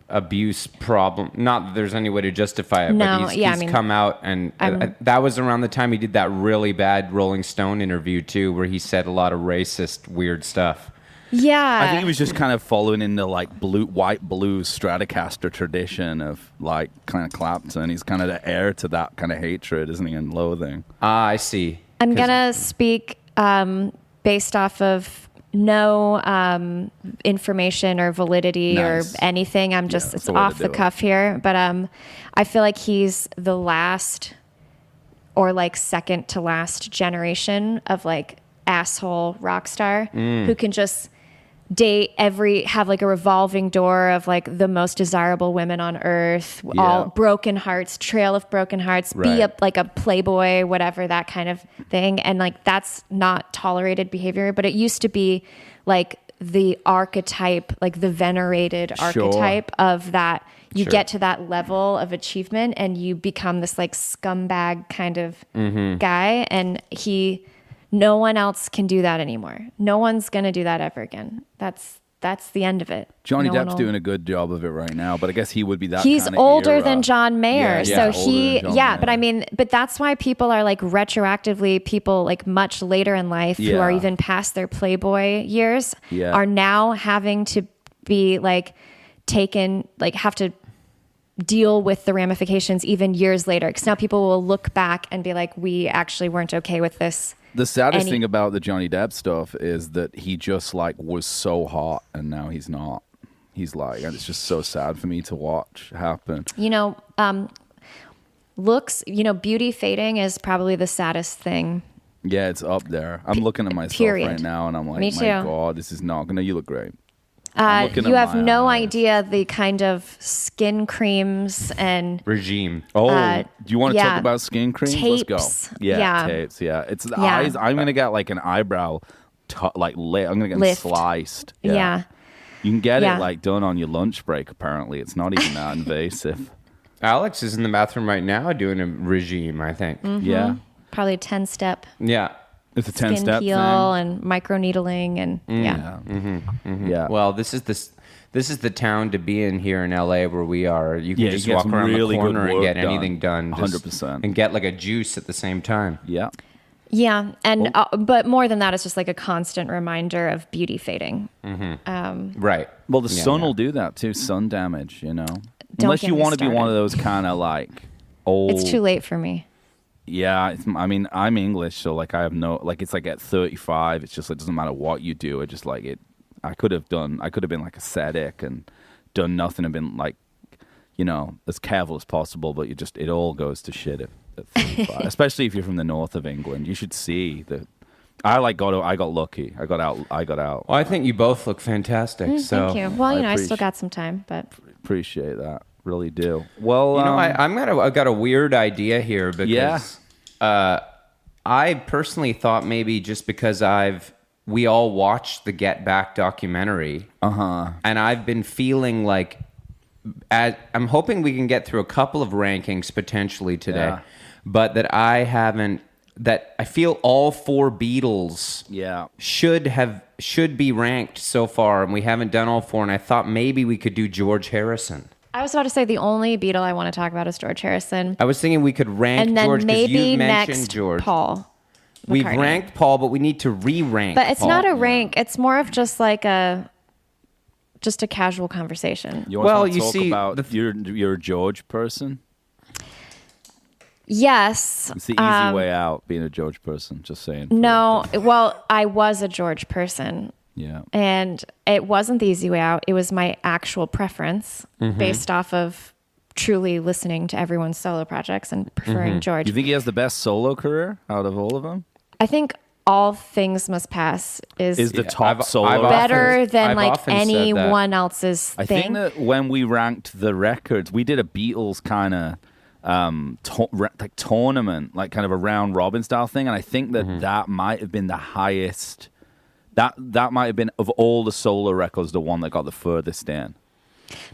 abuse problem. Not that there's any way to justify it, No, but he's yeah, I mean, come out and that was around the time he did that really bad Rolling Stone interview too, where he said a lot of racist, weird stuff. Yeah. I think he was just kind of following in the like white blues Stratocaster tradition of like kind of Clapton. He's kind of the heir to that kind of hatred, isn't he, and loathing. Ah, I see. I'm going to speak based off of no information or validity Nice. or anything. I'm just, that's it's the way to off the do it. cuff here. But I feel like he's the last or like second to last generation of like asshole rock star who can just have like a revolving door of like the most desirable women on earth, Yeah. all broken hearts, trail of broken hearts, be Right. like a playboy, whatever, that kind of thing. And like, that's not tolerated behavior, but it used to be like the archetype, like the venerated Sure. archetype of that. You Sure. get to that level of achievement and you become this like scumbag kind of guy. And no one else can do that anymore. No one's going to do that ever again. That's the end of it. Johnny No one Depp's will- doing a good job of it right now, but I guess he would be that. He's kinda older era. than John Mayer. Yeah, So older than John but I Mayer. mean, but that's why people are like retroactively, people like much later in life who are Yeah. even past their Playboy years Yeah. are now having to be like taken, like have to deal with the ramifications even years later. Because now people will look back and be like, we actually weren't okay with this. The saddest thing about the Johnny Depp stuff is that he just like was so hot and now he's not. He's like, and it's just so sad for me to watch happen. Looks, beauty fading is probably the saddest thing. Yeah, it's up there. I'm looking at myself right now and I'm like, Me my too. God, this is not gonna. You look great. You have no idea the kind of skin creams and Regime. Oh, do you want to yeah, talk about skin creams? tapes. Let's go. Yeah, tapes. Yeah, it's the Yeah. eyes. I'm gonna get like an eyebrow, I'm gonna get them Lift. sliced. Yeah. You can get Yeah. it like done on your lunch break. Apparently, it's not even that invasive. Alex is in the bathroom right now doing a regime, I think. Yeah, Probably a 10-step Yeah. it's a skin 10-step peel thing. and microneedling and Yeah. Well, this is the town to be in here in LA where we are. You can Yeah, just you get walk some around really the good corner and work get done. anything done. 100%. And get like a juice at the same time. Yeah. Yeah, and but more than that, it's just like a constant reminder of beauty fading. Right. Well, the sun yeah. will do that too. Sun damage, Don't Unless get you me want to be one started. of those kind of like old. It's too late for me. Yeah, I mean, I'm English, so like I have no like. It's like at 35, it's just like, it doesn't matter what you do. It just like it. I could have been like ascetic and done nothing and been like, as careful as possible. But it all goes to shit at 35, especially if you're from the north of England. You should see that. I got lucky. I got out. Well, I think you both look fantastic. So Thank you. Well, I I still appreciate- got some time, but Appreciate that. Really do. Well, I've got a weird idea here because Yeah. I personally thought maybe just because we all watched the Get Back documentary, and I've been feeling like I'm hoping we can get through a couple of rankings potentially today, Yeah. but that I feel all four Beatles yeah. should be ranked so far, and we haven't done all four. And I thought maybe we could do George Harrison. I was about to say the only Beatle I want to talk about is George Harrison, I was thinking we could rank and then George because maybe you mentioned next George. Paul. We've McCartney. ranked Paul, but we need to re-rank. But it's Paul. not a rank. It's more of just like a casual conversation. You Well, want to you talk see, about you're a George person? Yes. It's the easy way out being a George person, just saying. No. Well, I was a George person. Yeah. And it wasn't the easy way out. It was my actual preference based off of truly listening to everyone's solo projects and preferring George. Do you think he has the best solo career out of all of them? I think All Things Must Pass is The top I've solo. often- better than I've like often said that. anyone else's I thing. think that when we ranked the records, we did a Beatles kind of like tournament, like kind of a round robin style thing, and I think that that might have been the highest. That might have been, of all the solo records, the one that got the furthest in.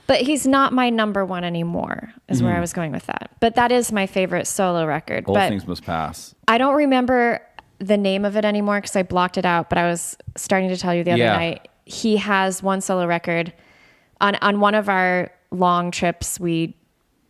But he's not my number one anymore, is where I was going with that. But that is my favorite solo record. All but Things Must Pass. I don't remember the name of it anymore because I blocked it out. But I was starting to tell you the other night, he has one solo record. On one of our long trips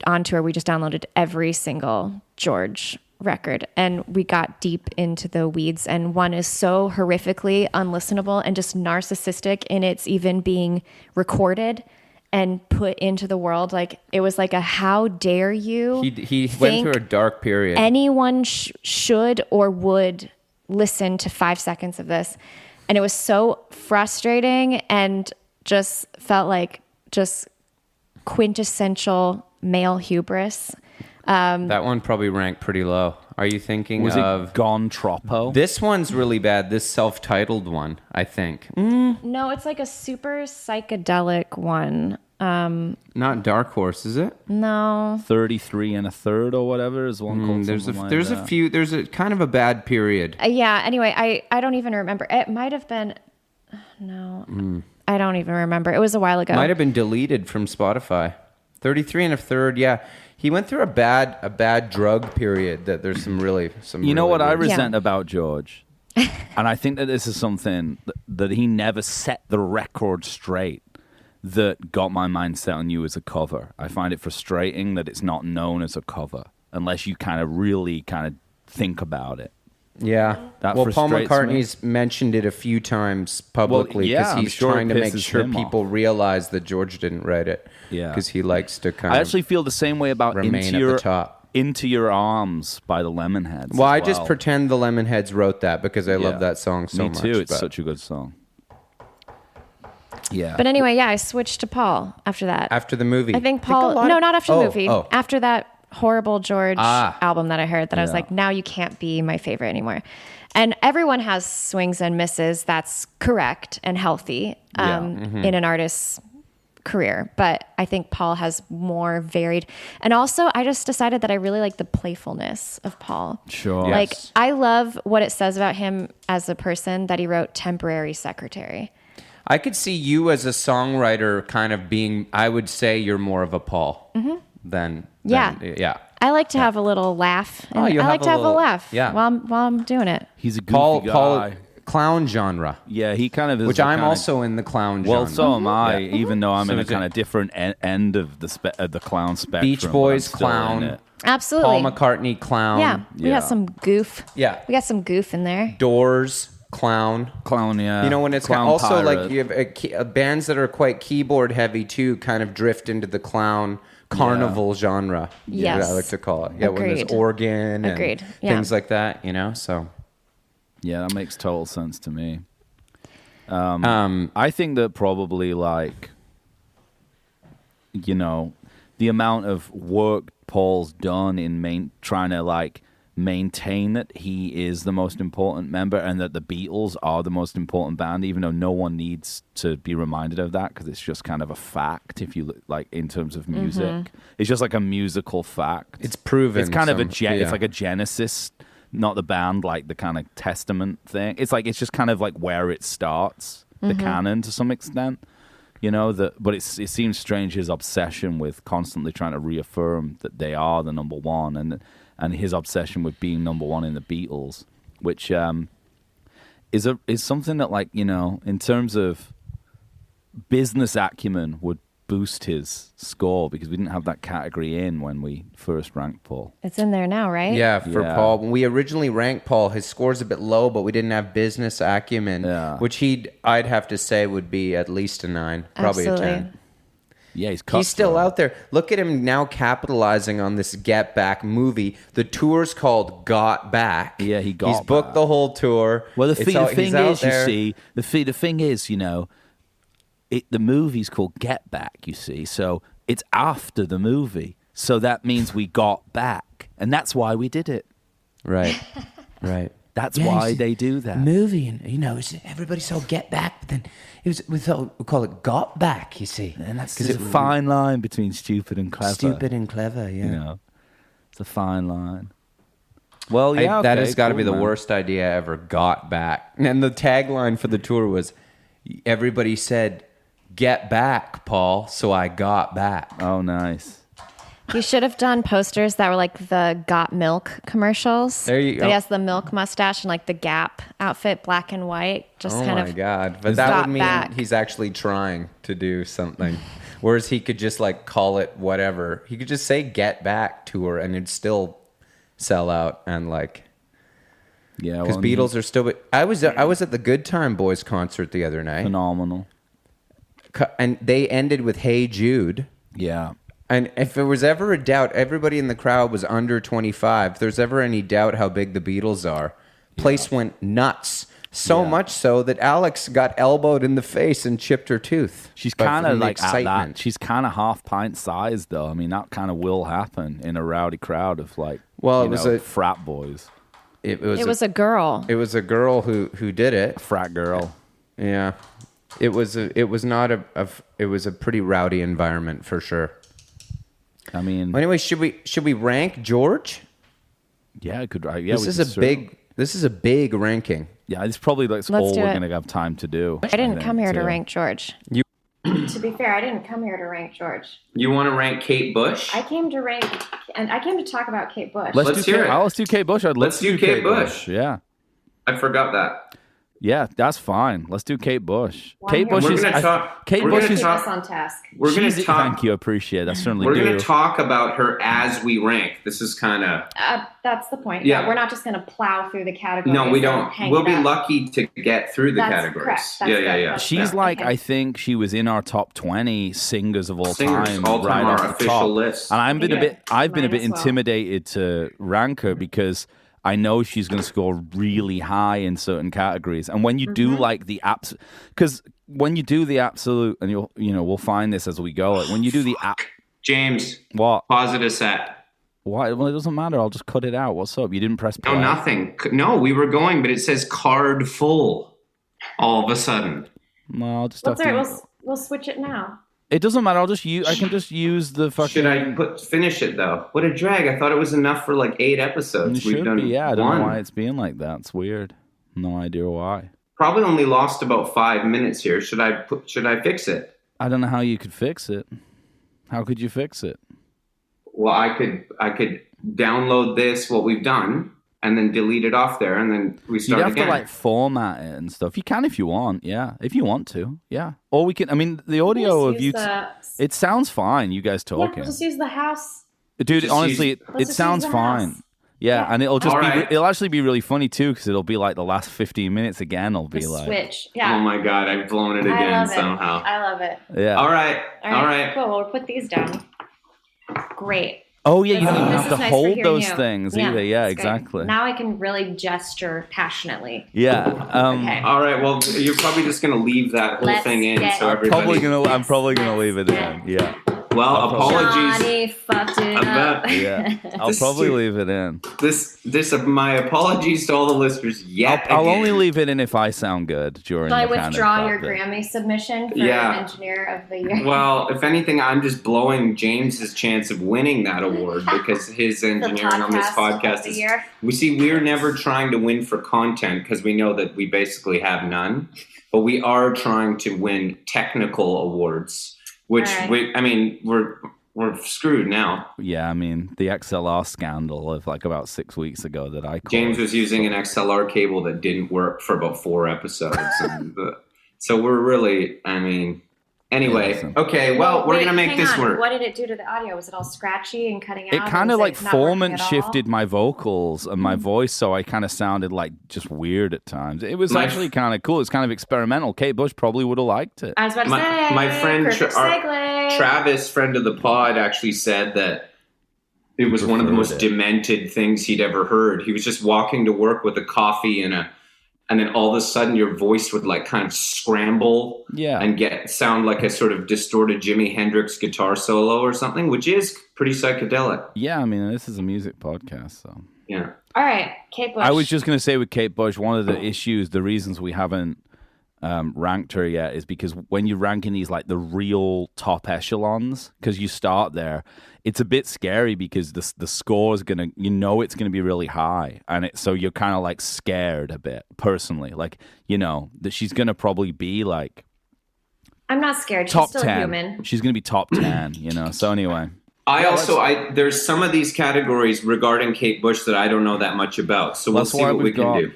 on tour, we just downloaded every single George record and we got deep into the weeds. And one is so horrifically unlistenable and just narcissistic in its even being recorded and put into the world. Like it was like a how dare you He went think through a dark period. anyone should or would listen to 5 seconds of this. And it was so frustrating and just felt like just quintessential male hubris. That one probably ranked pretty low. Are you thinking Was of it Gone Troppo? this one's really bad? This self-titled one, I think. No, it's like a super psychedelic one. Not Dark Horse, is it? No. 33 and a third or whatever is one called. There's something like there's that. a few. There's a kind of a bad period. Yeah, anyway, I don't even remember. It might have been, no, I don't even remember. It was a while ago. Might have been deleted from Spotify. 33 and a third. Yeah, he went through a bad drug period. That there's some really. You know what I weird- Yeah. resent about George? And I think that this is something that he never set the record straight that got my mind set on You as a cover. I find it frustrating that it's not known as a cover unless you kind of really kind of think about it. Yeah. That Well, Paul frustrates McCartney's mentioned it a few times publicly because I'm he's sure it trying to make pisses sure him people off. realize that George didn't write it. Yeah. Because he likes to kind I of actually feel the same way about remain at the top. Into Your Arms by the Lemonheads. Well, I as just pretend the Lemonheads wrote that because I Yeah. love that song so Me much. too. It's but- such a good song. Yeah. But anyway, yeah, I switched to Paul after that. After the movie. I think a Paul. lot No, of- not after the Oh, movie. oh. After that horrible George album that I heard, that I was Yeah. like, now you can't be my favorite anymore. And everyone has swings and misses. That's correct and healthy in an artist's career. But I think Paul has more varied. And also, I just decided that I really like the playfulness of Paul. Sure. Like, Yes. I love what it says about him as a person that he wrote Temporary Secretary. I could see you as a songwriter kind of being, I would say you're more of a Paul than Yeah. yeah. I like to have a little laugh. Oh, you I have like a to have little- a laugh yeah. while I'm doing it. He's a goofy Paul guy. clown genre, Yeah, he kind of is. which a I'm kinda- also in the clown Well, genre. so am I. Yeah. Even though I'm So in a is it- kind of different end of the clown spectrum. Beach but I'm Boys still in clown. it. Absolutely. Paul McCartney clown. Yeah, we Yeah. got some goof. Yeah. We got some goof in there. Doors clown. Clown, yeah. You know, when it's Clown also pirate. like you have bands that are quite keyboard heavy too, kind of drift into the clown carnival genre. Yes. What I like to call it. Yeah, when Agreed. there's organ and Agreed. Yeah. things like that. You know, so Yeah, that makes total sense to me. I think that probably like, you know, the amount of work Paul's done in trying to like maintain that he is the most important member and that the Beatles are the most important band, even though no one needs to be reminded of that because it's just kind of a fact. If you look like in terms of music, it's just like a musical fact. it's proven. It's kind of yeah. it's like a Genesis, not the band, like the kind of Testament thing. It's like it's just kind of like where it starts, the canon to some extent, you know. But it seems strange his obsession with constantly trying to reaffirm that they are the number one, and his obsession with being number one in the Beatles, which is something that, like, you know, in terms of business acumen would boost his score because we didn't have that category in when we first ranked Paul. It's in there now, right? Yeah, for Yeah. Paul. When we originally ranked Paul, his score's a bit low, but we didn't have business acumen, Yeah. which I'd have to say would be at least a 9, probably Absolutely. a 10. Yeah, He's still out there. Look at him now capitalizing on this Get Back movie. The tour's called Got Back. Yeah, he got He's booked back. the whole tour. Well, the He's thing out is, you there. see, the thing is, you know, the movie's called Get Back, you see, so it's after the movie. So that means we got back, and that's why we did it. Right, right. That's Yeah, why you see, they do that. Movie, and you know, everybody saw Get Back, but then we call it Got Back. You see, And that's because it's a fine line between stupid and clever. stupid and clever. Yeah, You know, it's a fine line. Well, yeah, that okay, has got to cool, be the man. worst idea I ever. Got Back, and the tagline for the tour was, everybody said, "Get back, Paul," so I got back. Oh, nice. You should have done posters that were like the Got Milk commercials. There you go. He has the milk mustache and like the Gap outfit, black and white. Just Oh kind my of. god! But that Got would mean back. he's actually trying to do something. Whereas he could just like call it whatever. He could just say "Get Back" tour, and it'd still sell out. And like, Yeah, because well, Beatles are still. I was at the Good Time Boys concert the other night, phenomenal. and they ended with "Hey Jude." Yeah. And if there was ever a doubt, everybody in the crowd was under 25. If there's ever any doubt how big the Beatles are, place went nuts. So Yeah. much so that Alex got elbowed in the face and chipped her tooth. She's But kind of from the like at that. excitement. She's kind of half pint sized, though. I mean, that kind of will happen in a rowdy crowd of like, Well, you it was know, a- frat boys, It was It was a girl. it was a girl who did it. frat girl. Yeah, it was a pretty rowdy environment for sure. I mean, Well, anyway, should we rank George? yeah, it could. Yeah, This we is could a big ranking. Yeah, it's probably like Let's all do we're it. gonna have time to do. I didn't think, come here to too. rank George. You- To be fair, I didn't come here to rank George. You want to rank Kate Bush? I came to rank, and I came to talk about Kate Bush. Let's do hear Kate, it. Let's do Kate Bush. Let's do Kate Bush. Yeah. I forgot that. Yeah, that's fine. Let's do Kate Bush. Well, Kate Bush We're is. gonna talk. Kate we're Bush gonna is. Keep talk- us on task. We're going she's- to talk. Thank you, appreciate it. I certainly We're do. going to talk about her as we rank. This is kind of. That's the point. Yeah. We're not just going to plow through the categories. No, we and don't. hang We'll it be up. lucky to get through the That's categories. correct. That's yeah, good. yeah, yeah. That's She's good. like, Okay. I think she was in our top 20 singers of all Singers, time, all-time, right our off the official top. list. And I've been a bit Mine as well. intimidated to rank her because I know she's going to score really high in certain categories. And when you do like the apps, because when you do the absolute, and we'll find this as we go. Like when you do the app, James, what? pause it a sec. Why? Well, it doesn't matter. I'll just cut it out. What's up? You didn't press play. No, nothing. No, we were going, but it says card full all of a sudden. Well, I'll just That's have all to. right. We'll switch it now. It doesn't matter. I'll just use. I can just use the fucking. Should I finish it though? What a drag! I thought it was enough for like 8 episodes. It We've should done be. Yeah, I don't one. know why it's being like that. It's weird. No idea why. Probably only lost about 5 minutes here. Should I fix it? I don't know how you could fix it. How could you fix it? Well, I could download this what we've done and then delete it off there and then we You'd start have again. to like format it and stuff. You can if you want. Yeah, if you want to. Yeah. Or we can. I mean, the audio of you. It sounds fine. You guys Yeah, talking, we'll just use the house. dude. just Honestly, use- it Let's just sounds use the fine. house. Yeah, Yeah. and it'll just All be. right. It'll actually be really funny too because it'll be like the last 15 minutes again. It'll be The like. switch. Yeah. Oh my god, I've blown it I again love it. somehow. I love it. Yeah. All right. Cool. We'll put these down. Great. Oh yeah, you This don't is have to nice for hold hearing those you. things either. Yeah, it's great. exactly. Now I can really gesture passionately. Yeah. Okay. All right. Well, you're probably just gonna leave that whole Let's thing in, get- so everybody. I'm probably gonna Yes, leave it yes. in. Yeah. Well, I'll probably- apologies. Johnny fucked it I up. bet. Yeah. I'll This probably is- leave it in. This my apologies to all the listeners. Yet I'll again. only leave it in if I sound good during. Shall I the kind of withdraw your bit. Grammy submission for Yeah. Engineer of the Year? Well, if anything, I'm just blowing James's chance of winning that award because his The engineering on this of podcast the is. year. We're never trying to win for content because we know that we basically have none, but we are trying to win technical awards, which All right. we're screwed now. Yeah, I mean the XLR scandal of like about 6 weeks ago that I. James caused. was using an XLR cable that didn't work for about 4 episodes, and so we're really. Anyway, listen. okay. Well, we're wait, gonna make hang this on. work. What did it do to the audio? Was it all scratchy and cutting out? It or kind of was like it not working format at all? shifted my vocals and my voice, so I kind of sounded like just weird at times. It was My- actually kind of cool. It's kind of experimental. Kate Bush probably would have liked it. I was about to My- say. my friend perfect segue. Travis, friend of the pod, actually said that it was one of the most Preferred it. demented things he'd ever heard. He was just walking to work with a coffee and then all of a sudden your voice would like kind of scramble Yeah. and sound like a sort of distorted Jimi Hendrix guitar solo or something, which is pretty psychedelic. Yeah, I mean this is a music podcast, so. Yeah. All right, Kate Bush. I was just going to say with Kate Bush, one of the issues, the reasons we haven't ranked her yet is because when you're ranking these like the real top echelons, because you start there, it's a bit scary because the score is gonna, it's gonna be really high, and so you're kind of like scared a bit personally, like that she's gonna probably be like I'm not scared. She's top still 10. human. She's gonna be top 10, So anyway, There's some of these categories regarding Kate Bush that I don't know that much about. So we'll that's see why what we can do.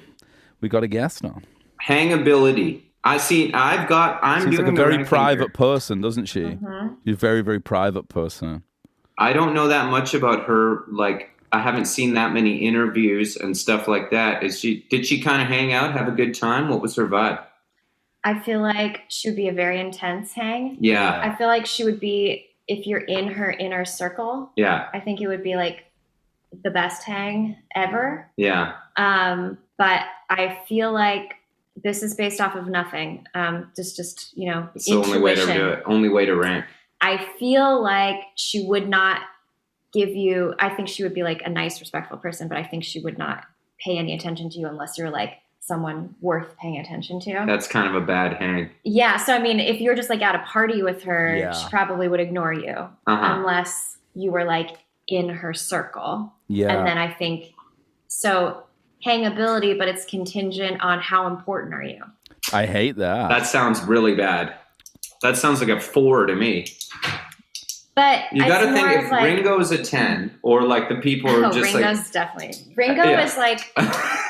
we got a guest on. Hangability. I'm Seems doing like a the very ranking private here. person, doesn't she? Mm-hmm. She's a very, very private person. I don't know that much about her. Like, I haven't seen that many interviews and stuff like that. Did she kind of hang out, have a good time? What was her vibe? I feel like she would be a very intense hang. Yeah. I feel like she would be, if you're in her inner circle, Yeah. I think it would be like the best hang ever. Yeah. But I feel like this is based off of nothing. Just It's the intuition. only way to do it. Only way to rank. I feel like she would not give you, I think she would be like a nice, respectful person, but I think she would not pay any attention to you unless you're like someone worth paying attention to. That's kind of a bad hang. Yeah. So, I mean, if you're just like at a party with her, Yeah. she probably would ignore you unless you were like in her circle. Yeah. And then I think, so hangability, but it's contingent on how important are you? I hate that. That sounds really bad. That sounds like a 4 to me. But You got to it's think more if of like, Ringo's a 10 or like the people are just Ringo's like. definitely. Ringo Yeah. is like,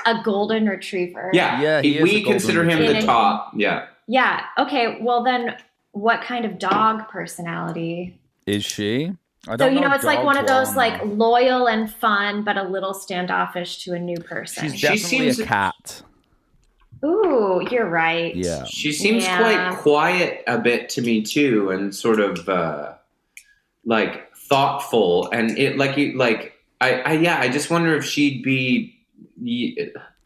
a golden retriever. Yeah, Yeah, he is a we golden consider him retriever. the top. Yeah. Yeah. Okay. Well, then what kind of dog personality? Is she? I So, don't know. it's like one of dogs those well like enough. loyal and fun, but a little standoffish to a new person. She's She definitely seems- a cat. Ooh, you're right. Yeah. She seems Yeah. quite quiet a bit to me too, and sort of like thoughtful, and I just wonder if she'd be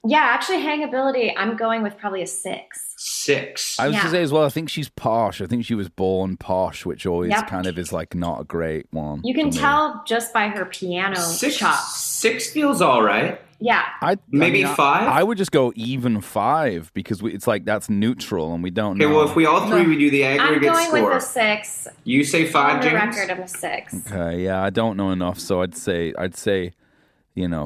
Yeah, actually, hangability, I'm going with probably a 6. 6. I was Yeah. to say as well, I think she's posh. I think she was born posh, which always Yep. kind of is like not a great one. You can for me. tell just by her piano chops. 6 feels all right. Yeah. Maybe 5? I would just go even 5 because it's like that's neutral and we don't Okay, know. well, if we all three we do the I'm aggregate going score. with a 6. You say 5, On the James? record of a 6. Okay, yeah, I don't know enough, so I'd say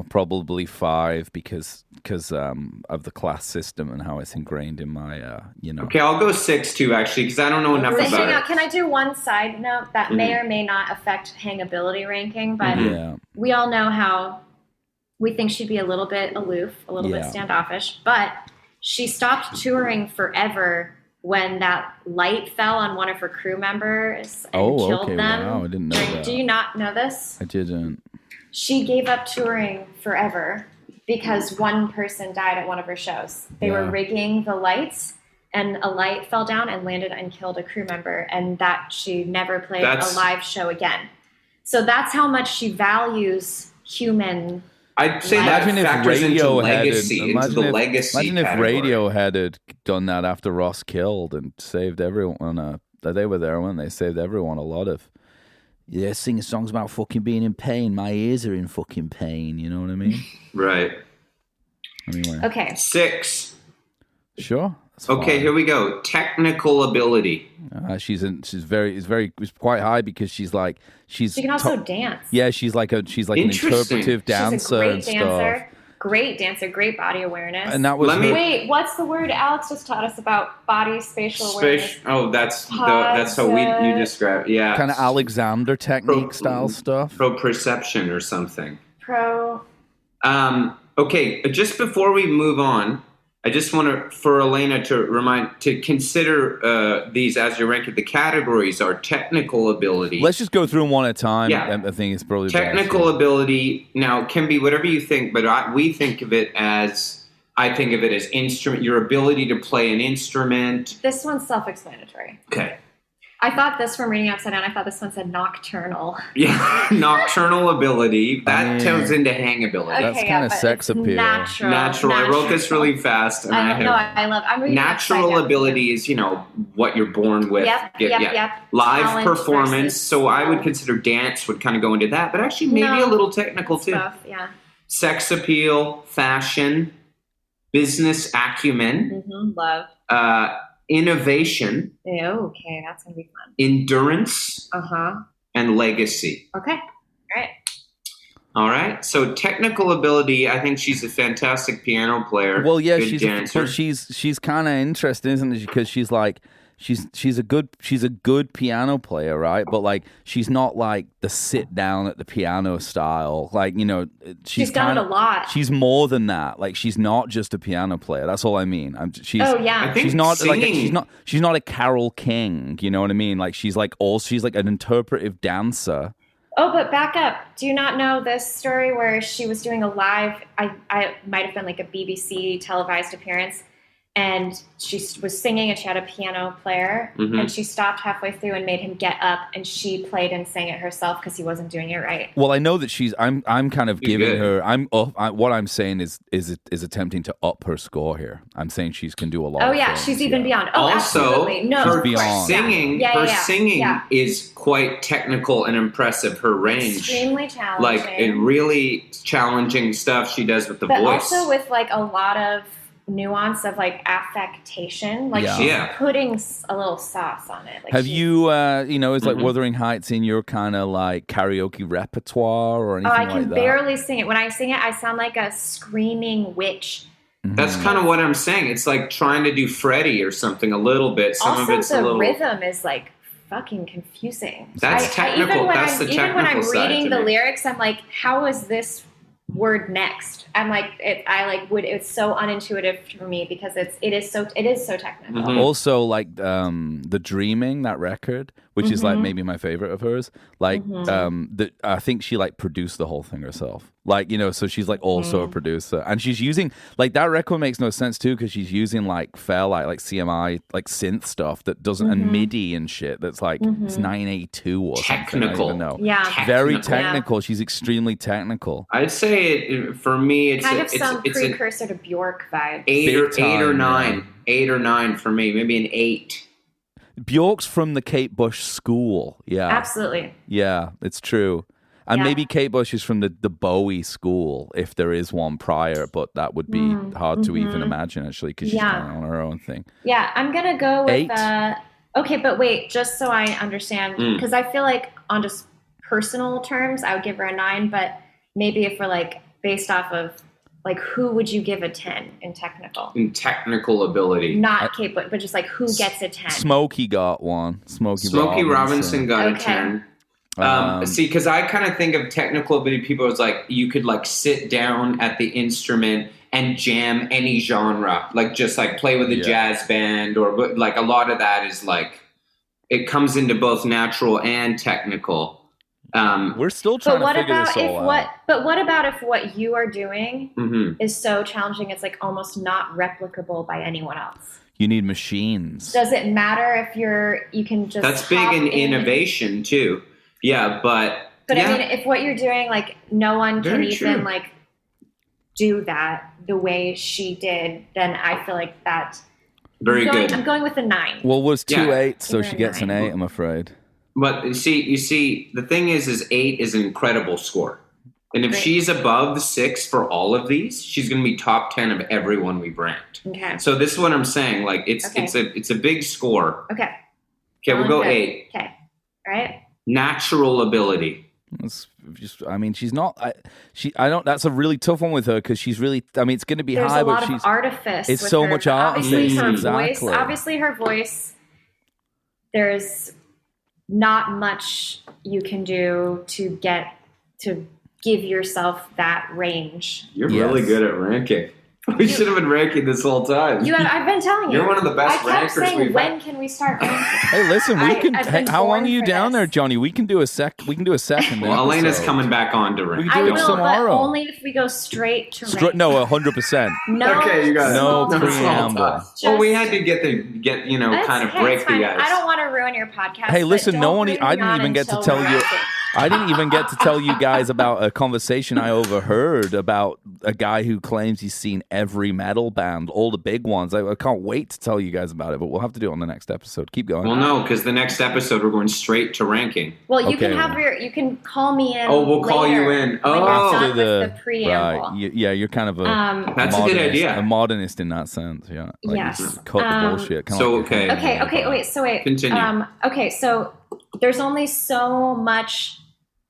probably 5 because of the class system and how it's ingrained in my Okay, I'll go 6 too, actually, because I don't know enough So about hang on, it. can I do one side note that may or may not affect hangability ranking? But Yeah. we all know how we think she'd be a little bit aloof, a little bit Yeah. standoffish. But she stopped touring forever when that light fell on one of her crew members and Oh, killed okay, them. wow, I didn't know that. Do you not know this? I didn't. She gave up touring forever because one person died at one of her shows. They were Yeah. rigging the lights, and a light fell down and landed and killed a crew member, and that she never played That's- a live show again. So that's how much she values human. I'd say that Imagine if factors into Radiohead legacy, had, into the legacy imagine if category. Radiohead had done that after Ross killed and saved everyone. They were there when they saved everyone. A lot of singing songs about fucking being in pain. My ears are in fucking pain. You know what I mean? Right. Anyway, Okay. 6. sure. That's Okay, fine. here we go. Technical ability. She's quite high because she's She can also dance. yeah, she's like an Interesting. interpretive dancer She's a great and dancer. stuff. Great dancer, great body awareness. And that was Let me- her- Wait, what's the word Alex just taught us about body spatial awareness? That's how you describe it. Yeah. kind of Alexander technique style stuff. Proprioception or something. Pro. Okay, just before we move on, I just want for Alaina to consider these as you rank it. The categories are technical ability. Let's just go through them one at a time. Yeah. I think it's probably Technical best. ability now can be whatever you think, but I think of it as instrument. Your ability to play an instrument. This one's self-explanatory. Okay. I thought this from reading Upside Down. I thought this one said nocturnal. Yeah, nocturnal ability that turns into hangability. That's Okay, kinda but sex it's appeal. Natural. I wrote this really fast, and I love. I'm reading natural Upside Down. ability is what you're born with. Yep. Live Talent performance. versus So I would skill. consider dance would kind of go into that, but actually maybe No, a little technical It's too. both, yeah. Sex appeal, fashion, business acumen, Love. innovation, Okay, that's gonna be fun. endurance, Uh-huh. and legacy. Okay. All right. All right. So technical ability, I think she's a fantastic piano player. Well, yeah, good dancer. she's kind of interesting, isn't it? Because she's like she's a good piano player, right? But like she's not like the sit down at the piano style. Like She's done it a lot. She's more than that. Like she's not just a piano player. That's all I mean. She's Oh, yeah. I think she's not singing, she's not a Carole King. You know what I mean? Like she's like an interpretive dancer. Oh, but back up. Do you not know this story where she was doing a live, I might have been like a BBC televised appearance, and she was singing and she had a piano player, and she stopped halfway through and made him get up, and she played and sang it herself because he wasn't doing it right. Well, I know that I'm kind of giving good. her. What I'm saying is attempting to up her score here. I'm saying she can do a lot. Oh, of yeah. things, She's even beyond. Oh, Also, absolutely. No. her beyond. singing, Yeah, her singing yeah. is quite technical and impressive. Her range, Extremely challenging. like really challenging stuff she does with the but voice. also with like a lot of nuance of like affectation. Like Yeah. she's Yeah. putting a little sauce on it. Like Have she's- you, is like Wuthering Heights in your kind of like karaoke repertoire or anything I like can that? barely sing it. When I sing it, I sound like a screaming witch. That's kind of what I'm saying. It's like trying to do Freddie or something a little bit. Some Also, of it's a the little. rhythm is like fucking confusing. That's technical. Even when That's the even when I'm technical side reading to the me. lyrics, I'm like, how is this word next. I'm like, it's so unintuitive for me because it is so technical. Mm-hmm. Also, like the Dreaming, that record, which is like maybe my favorite of hers. Like, I think she like produced the whole thing herself. Like, so she's like also a producer, and she's using like that record makes no sense too because she's using like Fairlight, like CMI, like synth stuff that doesn't and MIDI and shit. That's like it's 982 or something. I don't even know. Yeah, very technical. She's extremely technical. I'd say for me, it's kind of some precursor to Bjork vibes. Eight or nine. 8 or 9 for me. Maybe an 8. Bjork's from the Kate Bush school. Yeah. Absolutely. Yeah, it's true. And maybe Kate Bush is from the Bowie school, if there is one prior, but that would be hard to even imagine, actually, because she's kind of on her own thing. Yeah, I'm going to go with... 8? Okay, but wait, just so I understand, because I feel like on just personal terms, I would give her a 9, but maybe if we're like based off of like who would you give a 10 in technical? In technical ability. Not Kate Bush, but just like who gets a 10? Smokey got one. Smokey Robinson got a 10. See, because I kind of think of technical ability people as like you could like sit down at the instrument and jam any genre, like just like play with a jazz band, or like a lot of that is like it comes into both natural and technical. We're still trying to figure this all out. But what about if what you are doing is so challenging it's like almost not replicable by anyone else? You need machines. Does it matter if you can just That's big in innovation too. Yeah, but I mean, if what you're doing, like, no one can even like do that the way she did, then I feel like that. Very good. I'm going with a 9. Well, was 2 8, so she gets 9. an 8, I'm afraid. But you see, the thing is 8 is an incredible score, and if she's above the 6 for all of these, she's going to be top 10 of everyone we've ranked. Okay. So this is what I'm saying. Like, it's a big score. Okay. Okay, we'll go 8. Okay. All right. Natural ability. It's just, I mean, she's not. I don't. That's a really tough one with her because she's really. I mean, it's going to be There's high, a lot but she's of artifice. It's with so her, much artifice. Obviously, her voice. There's not much you can do to give yourself that range. You're really good at ranking. We should have been ranking this whole time. I've been telling you. You're one of the best rankers saying, we've when had. Can we start ranking? Hey, listen, we can. How long are you down there, Johnny? We can do a second. Well, Elena's coming back on to rank. We can do it tomorrow. But only if we go straight to rank. No, 100%. No. Okay, you got no preamble. Well, we had to get kind of break the ice. I don't want to ruin your podcast. Hey, listen, I didn't even get to tell you. I didn't even get to tell you guys about a conversation I overheard about a guy who claims he's seen every metal band, all the big ones. I can't wait to tell you guys about it, but we'll have to do it on the next episode. Keep going. Well, no, because the next episode we're going straight to ranking. Well, you can call me in. Oh, we'll call you in. Oh, after the preamble. Right. Yeah, you're kind of a that's a good idea. A modernist in that sense. Yeah. Like, yes. Cut the bullshit. Wait. Continue. Okay, so there's only so much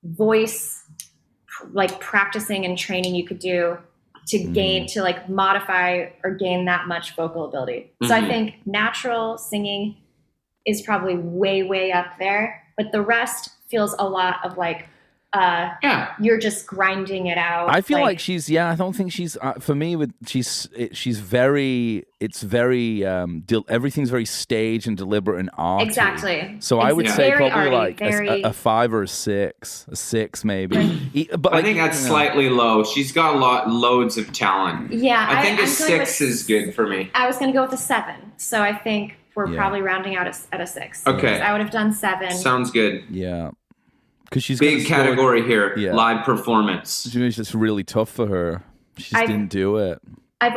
voice like practicing and training you could do to gain to like modify or gain that much vocal ability. So I think natural singing is probably way up there, but the rest feels a lot of like you're just grinding it out. I feel like she's I don't think she's for me she's very everything's very staged and deliberate and arty. Exactly. So I would say probably arty, like a 5 or a 6, maybe. But I think that's slightly low. She's got loads of talent. Yeah, I think a 6 is good for me. I was going to go with a 7. So I think we're probably rounding out at a 6. Okay, I would have done 7. Sounds good. Yeah. Because she's big category here, live performance. It's just really tough for her. She just didn't do it. I've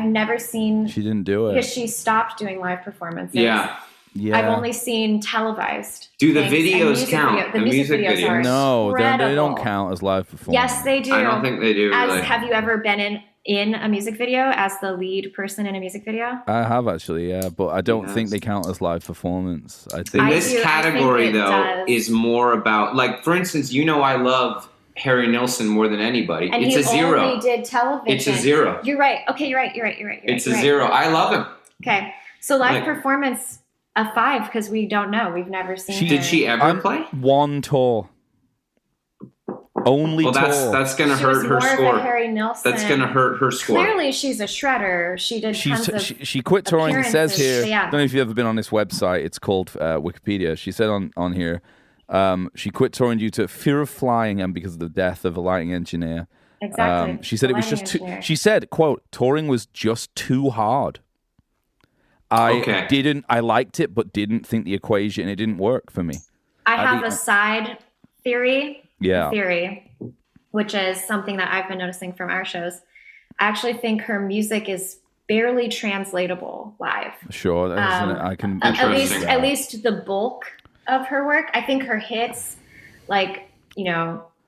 never seen. She didn't do it because she stopped doing live performances. Yeah. I've only seen televised. Do the videos count? The music videos are no, they don't count as live performance. Yes, they do. I don't think they do. Really. Have you ever been in a music video as the lead person in a music video? I have actually, but I don't think they count as live performance. I think this category though is more about, like, for instance, I love Harry Nilsson more than anybody. And it's a 0. He only did television. It's a 0. You're right. Okay, you're right. It's a 0. I love him. Okay, so live performance a 5 because we don't know. We've never seen. Did she ever play? One tour. Only Well, tour. that's going to She was hurt her more score. of a Harry Nilsson. That's going to hurt her score. Clearly, she's a shredder. She did tons of She quit touring. It says here. appearances, yeah. I don't know if you've ever been on this website. It's called Wikipedia. She said on here, she quit touring due to fear of flying and because of the death of a lighting engineer. Exactly. She said The it was lighting just too. engineer. She said, "quote Touring was just too hard. I liked it, but didn't think the equation. It didn't work for me." I have a side theory. Yeah. Which is something that I've been noticing from our shows. I actually think her music is barely translatable live. Sure, I can. At least the bulk of her work. I think her hits, like,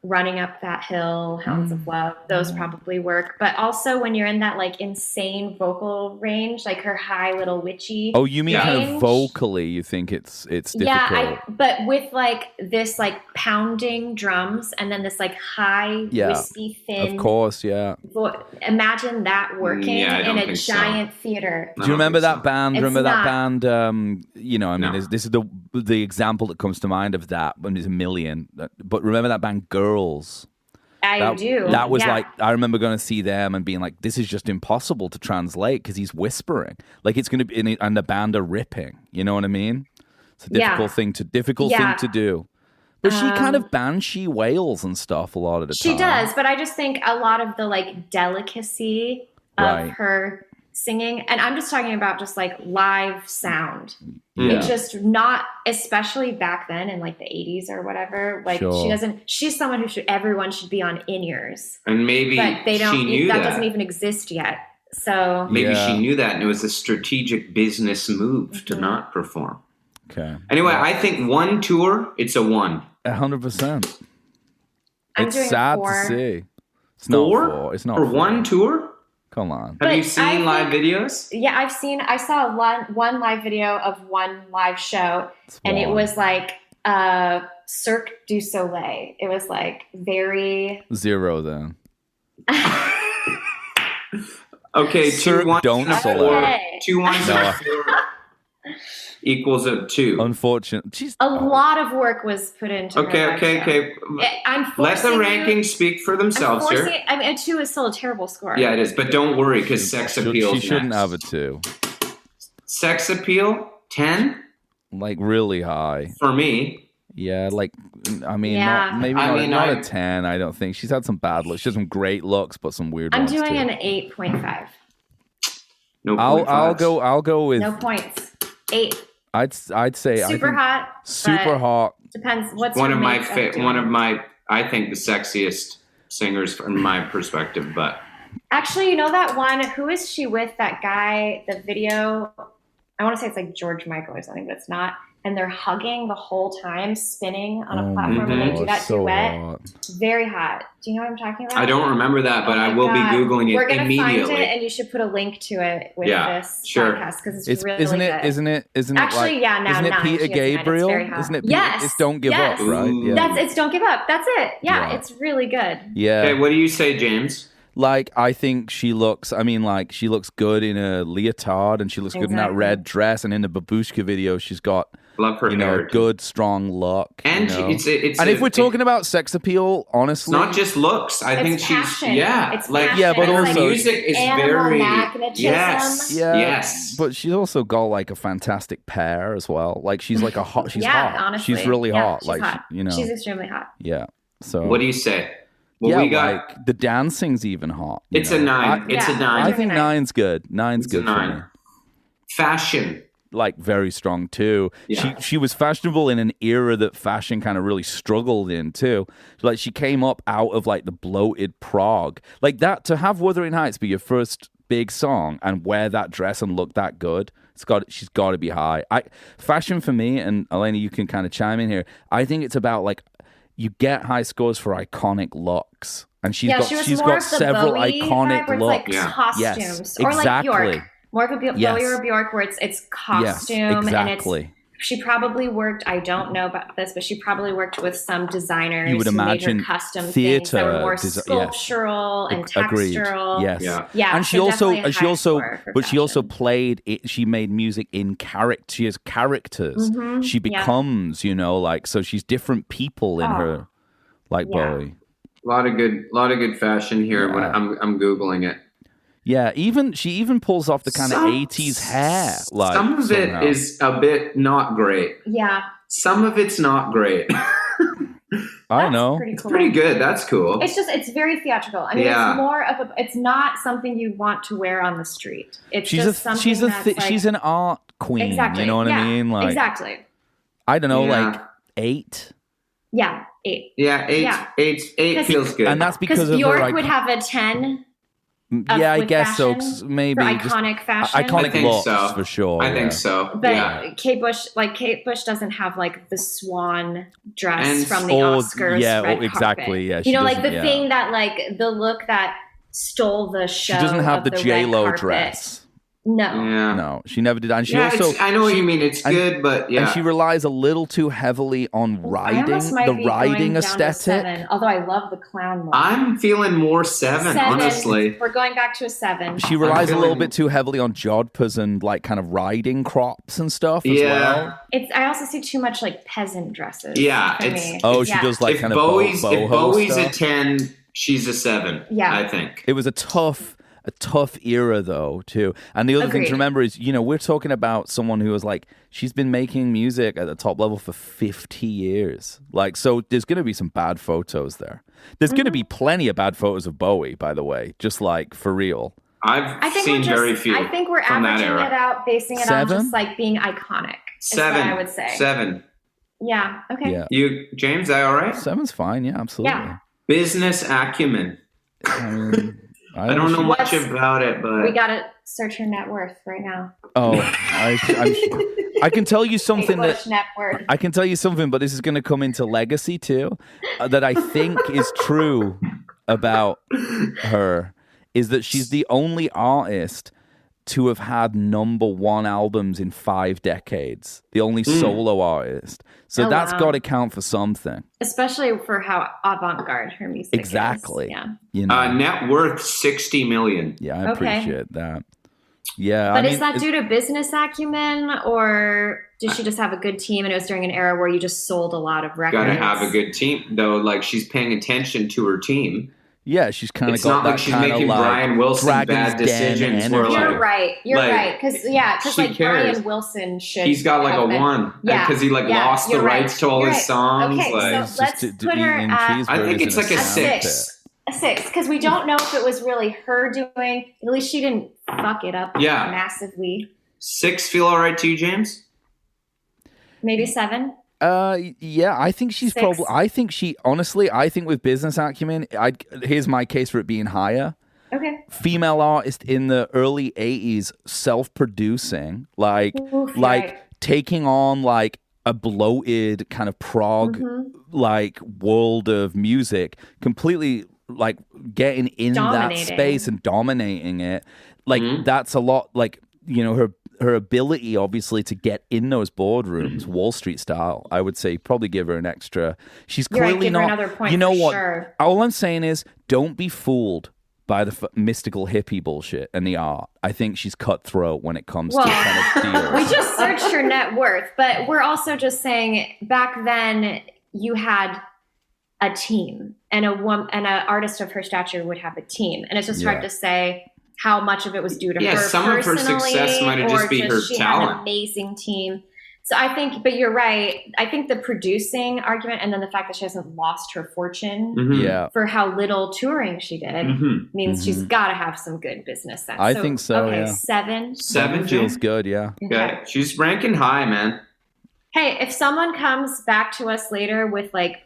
Running Up That Hill, Hounds of Love, those probably work. But also when you're in that like insane vocal range, like her high little witchy. Oh, you mean kind range. of vocally? You think it's difficult? Yeah, but with like this like pounding drums and then this like high wispy thin. Of course, yeah. Imagine that working in a giant theater. Do you remember that band? It's Remember that not. band? This is the example that comes to mind of that. When there's a million, but remember that band Girls? I do. That was like, I remember going to see them and being like, this is just impossible to translate because he's whispering. Like it's going to be, and the band are ripping. You know what I mean? It's a difficult thing to do. But she kind of banshee wails and stuff a lot of the time. She does, but I just think a lot of the like delicacy of her singing, and I'm just talking about just like live sound. Yeah. It's just not, especially back then in like the 80s or whatever. Like she's someone everyone should be on in-ears. And maybe but they don't. she knew that doesn't even exist yet. So maybe she knew that, and it was a strategic business move to not perform. Okay. Anyway, I think one tour, it's a 1. 100%. I'm It's doing sad 4. to see. It's 4? not 4. It's not for 4. one tour. Come on. Have you seen live videos? Yeah, I saw one live video of one live show, and it was like Cirque du Soleil. It was like very 0 then. Okay, Cirque 2 1 don't Soleil. 2 1 4 equals a 2. Unfortunately, a lot of work was put into. Okay. Let the rankings speak for themselves here. I mean, a 2 is still a terrible score. Yeah, it is, but don't worry because Sex Appeal. She shouldn't have a 2. Sex Appeal 10. Like really high for me. Yeah, like maybe not a 10. I don't think she's had some bad looks. She has some great looks, but some weird ones I'm doing too. an 8.5. No, I'll go with no points. 8. I'd say super hot. Super hot. Depends. What's one of my I think the sexiest singers from my perspective. But actually, you know that one? Who is she with? That guy. The video. I want to say it's like George Michael or something, but it's not. And they're hugging the whole time, spinning on a platform, and they do that duet. Hot. Very hot. Do you know what I'm talking about? I don't remember that, but I will be Googling it. We're gonna immediately. find it, and you should put a link to it with this podcast because it's really isn't it? good. Isn't it? Actually, like, yeah, isn't it Peter Gabriel? Isn't it? Yes. It's Don't Give Up, right? Yeah. It's Don't Give Up. That's it. Yeah, it's really good. Yeah. Okay, what do you say, James? Like, I think she looks, she looks good in a leotard and she looks good in that red dress. And in the Babushka video, she's got, love her hair. Good, strong look. And it's if we're talking about sex appeal, honestly. It's not just looks. I think passion. she's, it's passion. Yeah, but also. music is very. Yes. Yeah. Yes. But she's also got like a fantastic pair as well. Like, she's like she's hot. Honestly. She's really hot. She's like, hot. She's extremely hot. Yeah. So. What do you say? Well, we got like the dancing's even hot. It's a 9. It's a 9. I think 9's good. 9's good for me. Fashion, like very strong too. Yeah. She was fashionable in an era that fashion kind of really struggled in too. Like she came up out of like the bloated prog, like that. To have Wuthering Heights be your first big song and wear that dress and look that good, she's got to be high. Fashion for me, and Alaina, you can kind of chime in here. I think it's about like. You get high scores for iconic looks, and she's got several iconic looks. Like costumes, yes, or exactly. like Bjork, more of a Bowie or Bjork, where it's costume, exactly. And she probably worked. I don't know about this, but she probably worked with some designers. You would imagine made her custom theater things that were more sculptural and textural. Yes, yeah. And she also played it. She made music in character. She has characters. Mm-hmm. She becomes, so she's different people in her, like Bowie. A lot of good fashion here. Yeah. When I'm googling it. Yeah, she even pulls off the kind of 80s hair. Like some of somehow. it is a bit not great. Yeah. Some of it's not great. I know. Pretty It's cool. pretty good. That's cool. It's very theatrical. I mean, Yeah. it's more of it's not something you want to wear on the street. It's She's just something that's like, she's an art queen. exactly. You know what I mean? Like exactly. I don't know, Yeah. like 8. Yeah, 8. Yeah, eight feels good. And that's because Because of Bjork her would have a 10. Yeah, I with guess so. fashion, Maybe for just iconic fashion. iconic I think looks so. for sure. I think so. But yeah. Kate Bush doesn't have like the swan dress And- from the Or- Oscars. yeah, red well, exactly, carpet. yeah, You she know, like doesn't- the yeah. thing that like the look that stole the show. She doesn't have of the red J-Lo carpet. dress. No. Yeah. No, she never did. And she Yeah, also I know what she- you mean. It's and- good, but yeah. And she relies a little too heavily on I riding, almost might the be riding going down to aesthetic. 7, although I love the clown look. I'm feeling more 7, honestly. We're going back to a 7. She relies a little feeling- bit too heavily on jodhpurs and like kind of riding crops and stuff as Yeah. well. I also see too much like peasant dresses. Yeah, for it's- me. Oh, she Yeah. does like If kind of Bowie's boho a stuff. 10, she's a 7. Yeah. I think. It was a tough era though too. And the other thing Agreed. to remember is, we're talking about someone who was like, she's been making music at the top level for 50 years. Like, so there's going to be some bad photos there. There's going to be plenty of bad photos of Bowie, by the way, just like for real. I think seen we're just, very few. I think we're from that averaging era. it out, basing it 7? on just like being iconic. Is 7. what I would say. 7. Yeah. Okay. Yeah. You, James, that all right? 7's fine. Yeah, absolutely. Yeah. Business acumen. I mean, I don't know she- much Let's- about it, but We gotta search her net worth right now. Oh, I can tell you something Kate that Bush net worth. I can tell you something, but this is going to come into legacy too. That I think is true about her is that she's the only artist to have had #1 albums in 5 decades. The only solo artist. So Oh, that's wow. got to count for something. Especially for how avant-garde her music Exactly. is. Yeah. You know. net worth 60 million. Yeah, I Okay. appreciate that. Yeah, But I is mean, that due to business acumen, or did she just have a good team and it was during an era where you just sold a lot of records? Got to have a good team, though. Like, she's paying attention to her team. yeah, she's kind of It's got not that like she's kind making of like Brian Wilson Dragon's bad Den decisions where, energy. like, You're right. You're like, right. Because she like cares. Brian Wilson should. He's got like a have been- 1 Yeah, because he like yeah, lost the you're right. rights to all You're his right. songs. Okay, like, so It's let's just put her eating at cheeseburgers I think it's in like a sandpit. 6. a 6 because we don't know if it was really her doing. At least she didn't fuck it up Yeah. massively. 6 feel all right to you, James? Maybe 7. Yeah, I think she's 6. probably. I think she honestly. I think with business acumen, here's my case for it being higher. Okay. Female artist in the early '80s, self-producing, like Oof, like right. taking on like a bloated kind of prog like world of music, completely like getting in that Dominating. space and dominating it. Like that's a lot. Like her ability, obviously, to get in those boardrooms, Wall Street style, I would say probably give her an extra. She's You're right, clearly give her not. another point you know for what? sure. All I'm saying is, don't be fooled by the mystical hippie bullshit and the art. I think she's cutthroat when it comes Well, to kind of We deals. just searched her net worth, but we're also just saying back then you had a team, and an artist of her stature would have a team, and it's just hard Yeah. to say how much of it was due to Yeah, her some of her personally, success might have just or been her she talent. had an amazing team. So I think, but you're right. I think the producing argument, and then the fact that she hasn't lost her fortune Mhm. Yeah, for how little touring she did Mhm. means she's got to have some good business sense. I think so, Okay, yeah. 7. 7 feels James? good. Yeah. Okay. She's ranking high, man. Hey, if someone comes back to us later with like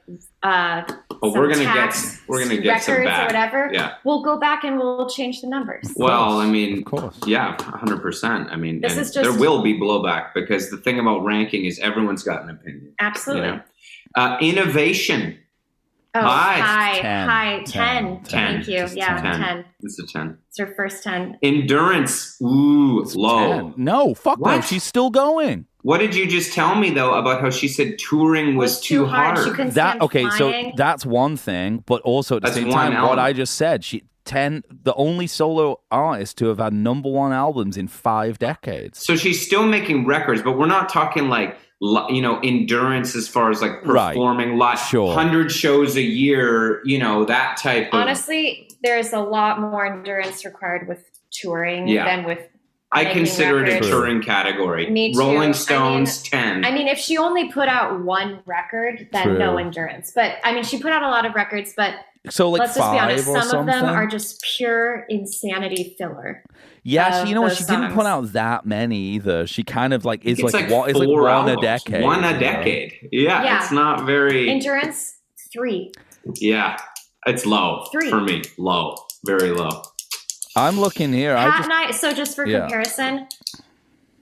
Oh, some we're gonna tax get some records back. or whatever, Yeah. we'll go back and we'll change the numbers. Well, I mean, Of course. yeah, 100%. I mean, This and is just- there will be blowback because the thing about ranking is everyone's got an opinion. Absolutely. You know? Innovation. Oh, High. 10. 10. Thank you. Just Yeah, 10. 10. It's a 10. It's her first 10. Endurance. Ooh, low. 10. No, fuck no. What? She's still going. What did you just tell me though about how she said touring was too hard? She couldn't That stand okay, flying. so that's one thing, but also at the That's same one time, what element. I just said, the only solo artist to have had #1 albums in 5 decades. So she's still making records, but we're not talking like, you know, endurance as far as like performing live, 100 shows a year, you know, that type of. Honestly, there's a lot more endurance required with touring than with. I consider it a touring category. Me too. Rolling Stones, 10. I mean, if she only put out one record, then no endurance. But I mean, she put out a lot of records, but so like let's just be honest, some of them something? are just pure insanity filler. Yeah, you know what? She didn't put out that many either. She kind of like is like what is like one albums. a decade. One a decade. Yeah, it's not very endurance. 3. Yeah, it's low 3 for me. Low, very low. I'm looking here. Pat and I. So just for comparison,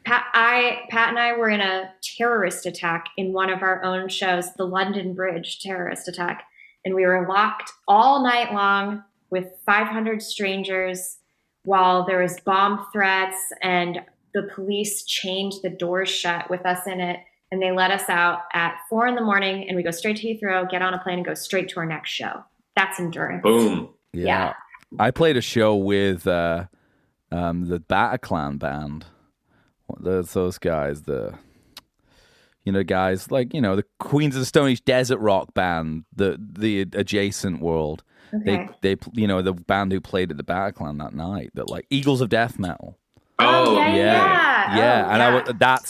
Pat and I were in a terrorist attack in one of our own shows, the London Bridge terrorist attack, and we were locked all night long with 500 strangers while there was bomb threats, and the police chained the doors shut with us in it, and they let us out at 4 a.m, and we go straight to Heathrow, get on a plane, and go straight to our next show. That's endurance. Boom. Yeah. I played a show with the Bataclan band. Those guys, guys like, the Queens of the Stone Age desert rock band, the adjacent world. Okay. They the band who played at the Bataclan that night, that like Eagles of Death Metal. That's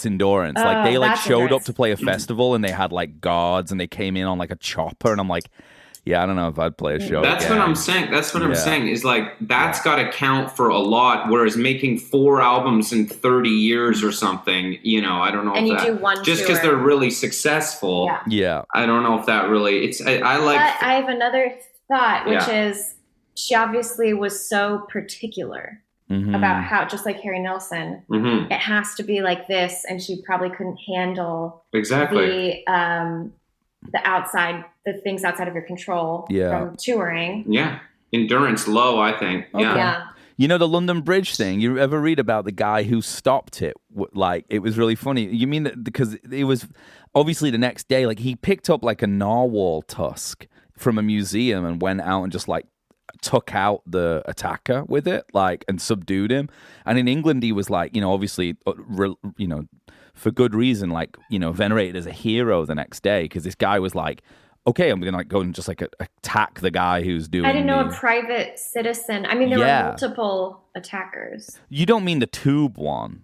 endurance. Like they like showed endurance. up to play a festival and they had like guards and they came in on like a chopper, and I'm like, yeah, I don't know if I'd play a show. That's what I'm saying. I'm saying is like that's got to count for a lot. Whereas making 4 albums in 30 years or something, I don't know. And if you that, do one just because they're really successful. Yeah. I don't know if that really. It's I like. But I have another thought, which is she obviously was so particular about how, just like Harry Nilsson, it has to be like this, and she probably couldn't handle the things outside of your control from touring. Yeah. Endurance low, I think. Okay. Yeah. You know the London Bridge thing? You ever read about the guy who stopped it? Like, it was really funny. You mean that because it was obviously the next day, like he picked up like a narwhal tusk from a museum and went out and just like took out the attacker with it, like, and subdued him. And in England, he was like, obviously, for good reason, like, venerated as a hero the next day, because this guy was like, okay, I'm gonna like go and just like attack the guy who's doing. I didn't know a private citizen. I mean, there were multiple attackers. You don't mean the tube one?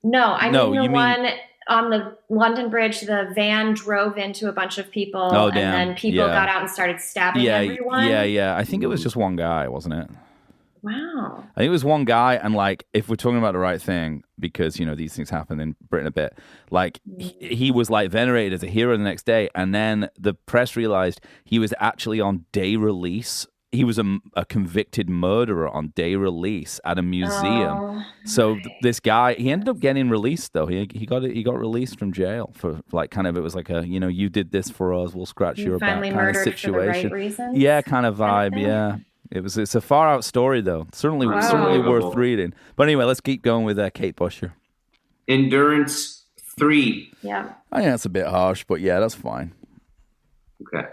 No, I mean the one on the London Bridge. The van drove into a bunch of people, and then people got out and started stabbing everyone. Yeah. I think it was just one guy, wasn't it? Wow. I think it was one guy, and like, if we're talking about the right thing, because these things happen in Britain a bit, like he was like venerated as a hero the next day, and then the press realized he was actually on day release. He was a convicted murderer on day release at a museum. So this guy, he ended up getting released though. He got released from jail for like kind of, it was like a you did this for us, we'll scratch your back kind of situation. For the right reasons? Yeah, kind of vibe. Yeah. It's a far out story though. Certainly worth reading. But anyway, let's keep going with Kate Bush. Endurance 3. Yeah. I think that's a bit harsh, but yeah, that's fine. Okay.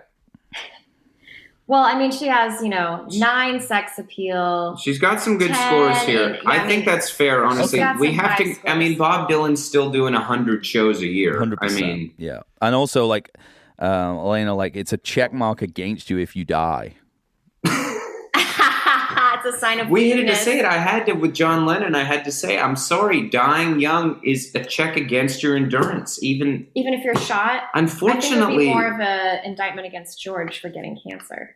Well, I mean, she has 9 sex appeal. She's got some good scores here. I think that's fair. Honestly, we have to. Scores. I mean, Bob Dylan's still doing 100 shows a year. 100%. I mean, yeah, and also like Alaina, like it's a check mark against you if you die. It's a sign of we weakness. Hated to say it. I had to with John Lennon. I had to say, I'm sorry. Dying young is a check against your endurance, even if you're shot. Unfortunately, I think it would be more of an indictment against George for getting cancer.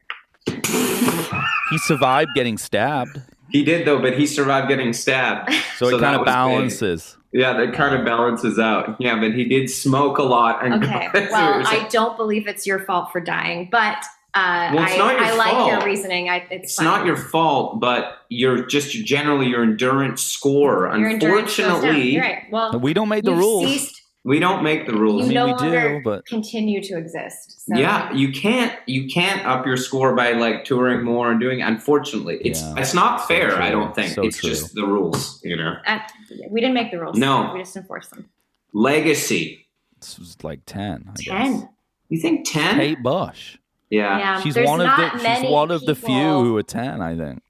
He survived getting stabbed. He did though, but he survived getting stabbed. So it kind of balances. Big. Yeah, that kind of balances out. Yeah, but he did smoke a lot. And okay. Well, I don't believe it's your fault for dying, but. I like your reasoning. It's not your fault, but you're just generally your endurance score. Unfortunately, you're right. Well, we don't make the rules. We don't make the rules. You we do, but continue to exist. So. Yeah, you can't up your score by like touring more and doing. Unfortunately, it's not fair. So I don't think it's true. Just the rules. We didn't make the rules. No, we just enforce them. Legacy. This was like 10. 10. You think 10? Kate Bush. Yeah. She's one of the few who are 10, I think.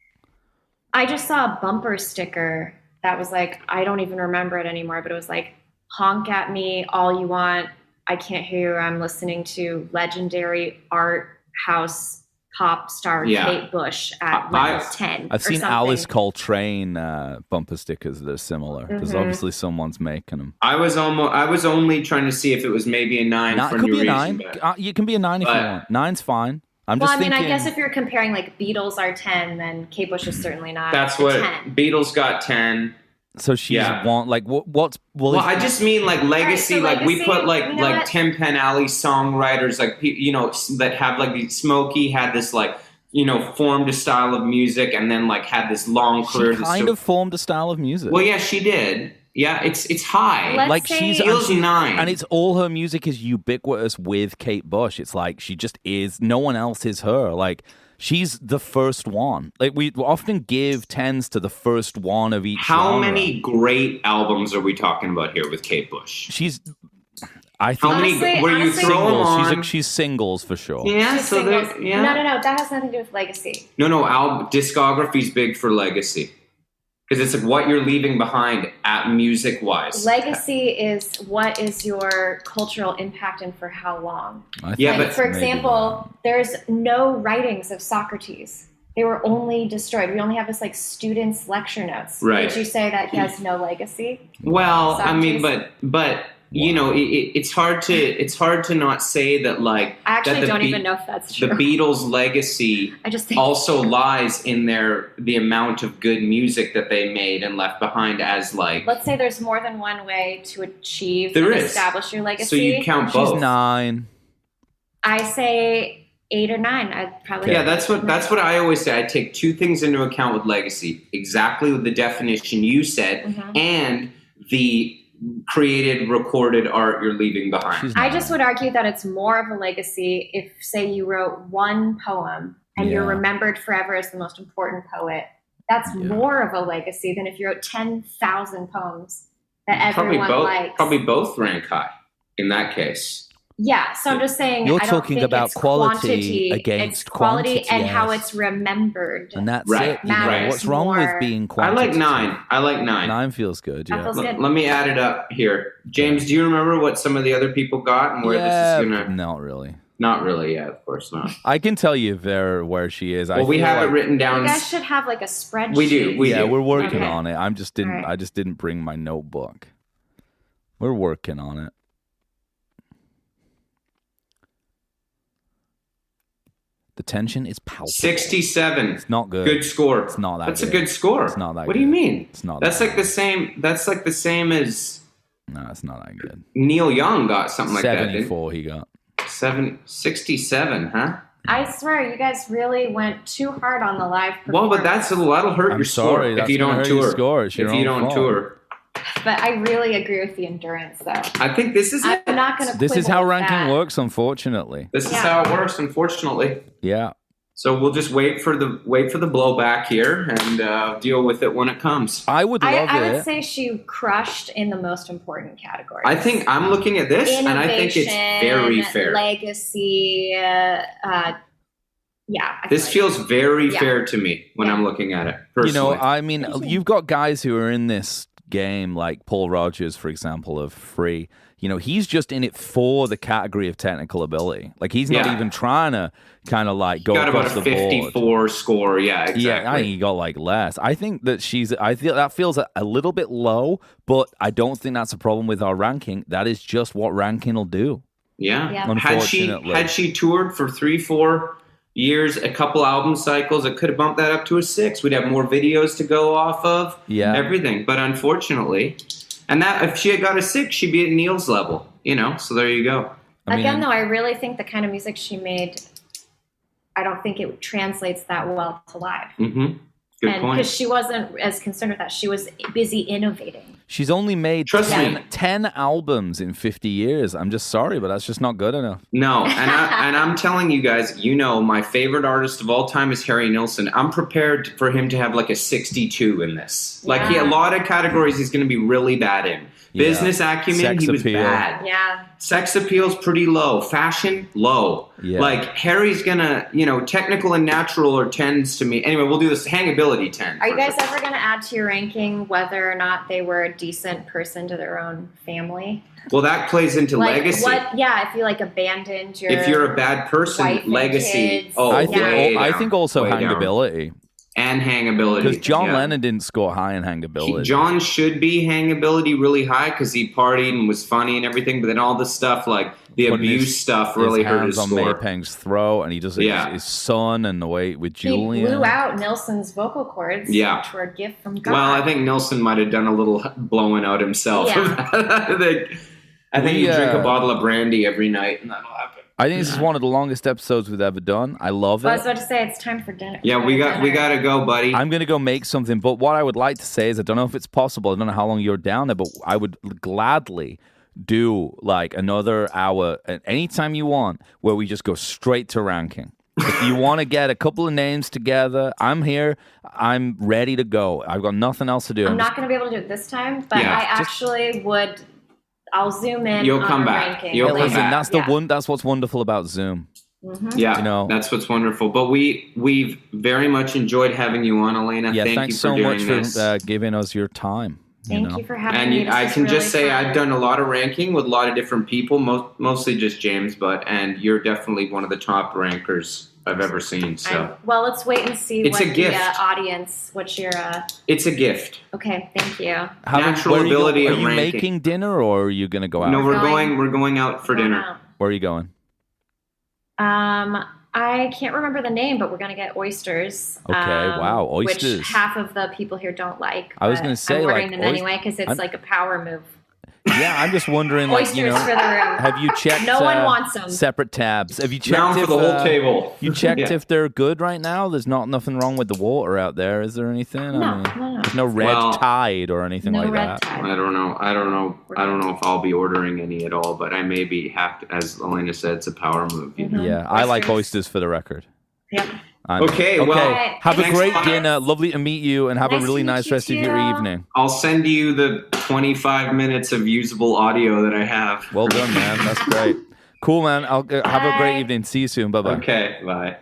I just saw a bumper sticker that was like, I don't even remember it anymore, but it was like, honk at me all you want. I can't hear you. I'm listening to legendary art house pop star Kate Bush at level 10. I've seen something. Alice Coltrane bumper stickers that are similar. There's obviously someone's making them. I was only trying to see if it was maybe a 9 for it could new be a reason, 9. You can be a 9 if you want. 9's fine. I guess if you're comparing like Beatles are 10, then Kate Bush is certainly not. That's what 10. Beatles got 10. So she's one like what's well, I just mean like legacy. Right, so like we put like Tim Penally songwriters, like that have like Smokey had this like formed a style of music and then like had this long career. She kind of formed a style of music. Well, yeah, she did. Yeah, it's high. Let's say she's 9, and it's all her music is ubiquitous with Kate Bush. It's like she just is. No one else is her. Like. She's the first one. Like we often give 10s to the first one of each. How genre. many great albums are we talking about here with Kate Bush? I think. How many? Were you throwing on? She's singles for sure. Yeah. So singles. No. That has nothing to do with legacy. No. Discography's big for legacy. Because it's like what you're leaving behind at music-wise. Legacy is what is your cultural impact and for how long. But for example, there's no writings of Socrates. They were only destroyed. We only have this like students' lecture notes. Right. Would you say that he has no legacy? Well, Socrates? I mean, but it's hard to not say that like I actually don't even know if that's true. The Beatles' legacy also lies in the amount of good music that they made and left behind as like. Let's say there's more than one way to achieve and establish your legacy. So you count both. She's 9. I say 8 or 9. I'd probably. Yeah, that's what I always say. I take 2 things into account with legacy: exactly with the definition you said, and the created, recorded art you're leaving behind. I just would argue that it's more of a legacy if, say, you wrote one poem and you're remembered forever as the most important poet. That's more of a legacy than if you wrote 10,000 poems that everyone likes. Probably both rank high in that case. Yeah, so I'm just saying. You're I don't talking think about it's quality against it's quality quantity, and how it's remembered. And that's right. it. What's wrong with being quantity? I like 9. 9 feels good. Yeah. Feels good. Let me add it up here. James, do you remember what some of the other people got and where this is gonna? Not really. Not really. Yeah, of course not. I can tell you where she is. Well, we have it written down. You guys should have like a spreadsheet. We do. We're working on it. I just didn't bring my notebook. We're working on it. The tension is palpable. 67. It's not good. Good score. It's not that That's good. a good score. It's not that What good. do you mean? It's not That's that like the same. That's like the same as. No, it's not that good. Neil Young got something like that. 74 he got. 67, huh? I swear, you guys really went too hard on the live performance. Well, but that'll hurt your score if you don't tour. If you don't tour. But I really agree with the endurance, though. I think this is it. I'm not going to. This is how ranking works, unfortunately. This is how it works, unfortunately. Yeah. So we'll just wait for the blowback here and deal with it when it comes. I would love it. I would say she crushed in the most important category. I think I'm looking at this Innovation, and I think it's very fair. Legacy, This feels very fair to me when I'm looking at it. Personally. I mean, you've got guys who are in this game like Paul Rogers, for example, of Free. He's just in it for the category of technical ability. Like he's not even trying to kind of like go across the board. Got about a 54 score. Yeah, exactly. Yeah, I think he got like less. I think that I feel that feels a little bit low, but I don't think that's a problem with our ranking. That is just what ranking will do. Yeah. Unfortunately. Had she toured for 3-4 years, a couple album cycles, it could have bumped that up to a 6. We'd have more videos to go off of. Yeah. Everything. But unfortunately, and that if she had got a 6, she'd be at Neil's level. So there you go. Again, though, I really think the kind of music she made, I don't think it translates that well to live. Mm-hmm. Good point. Because she wasn't as concerned with that. She was busy innovating. She's only made 10 albums in 50 years. I'm just sorry, but that's just not good enough. No, and I'm telling you guys, my favorite artist of all time is Harry Nilsson. I'm prepared for him to have like a 62 in this. Like a lot of categories he's going to be really bad in. Business acumen, Sex he was appeal. bad. Yeah. Sex appeal's pretty low. Fashion, low. Yeah. Like, Harry's gonna, technical and natural are 10s to me. Anyway, we'll do this. Hangability 10. Are you guys ever going to add to your ranking whether or not they were a decent person to their own family? Well, that plays into legacy. If you abandoned your if you're a bad person, wife and legacy. kids. Oh, I think also way down. hangability. And hangability. Because John Lennon didn't score high in hangability. John should be hangability really high because he partied and was funny and everything, but then all the stuff like the Putting abuse stuff really hurt his on score. Maypeng's throat, and he does his son and the way with Julian. He blew out Nilsson's vocal cords, which were a gift from God. Well, I think Nilsson might have done a little blowing out himself. Yeah. I think you drink a bottle of brandy every night, and that'll happen. I think this is one of the longest episodes we've ever done. I love it. I was about to say it's time for dinner. Yeah, we got to go, buddy. I'm gonna go make something. But what I would like to say is, I don't know if it's possible. I don't know how long you're down there, but I would gladly do another hour at any time you want, where we just go straight to ranking. If you want to get a couple of names together, I'm here. I'm ready to go. I've got nothing else to do. I'm not going to be able to do it this time, but I actually would. I'll zoom in. You'll on come a back. ranking. You'll come Listen, back. that's what's wonderful about Zoom. Mm-hmm. Yeah, that's what's wonderful. But we've very much enjoyed having you on, Alaina. Yeah, Thank thanks you so much this. for giving us your time. Thank you for having and me. And I can just say I've done a lot of ranking with a lot of different people, mostly just James, and you're definitely one of the top rankers I've ever seen. So well, let's wait and see it's what a gift. The audience, what your It's a gift. Okay, thank you. Natural ability of ranking. Are you ranking. making dinner or are you going to go out? No, we're going out for dinner. Out. Where are you going? I can't remember the name, but we're going to get oysters. Okay, wow, oysters. Which half of the people here don't like. I was going to say, I'm ordering them anyway because it's like a power move. Yeah, I'm just wondering, oysters for the room. Have you checked? No one wants them. Separate tabs. Have you checked now for the whole table? You checked if they're good right now? There's nothing wrong with the water out there. Is there anything? No. There's no red tide or anything like that. Tide. I don't know if I'll be ordering any at all, but I may be as Alaina said, it's a power move. You know? Yeah, I like oysters for the record. Yep. Okay. Have a great guys. dinner. Lovely to meet you, and have a really nice rest of your evening. I'll send you the 25 minutes of usable audio that I have. Well done, man. That's great. Cool, man. I'll have a great evening. See you soon. Bye-bye. Okay, bye.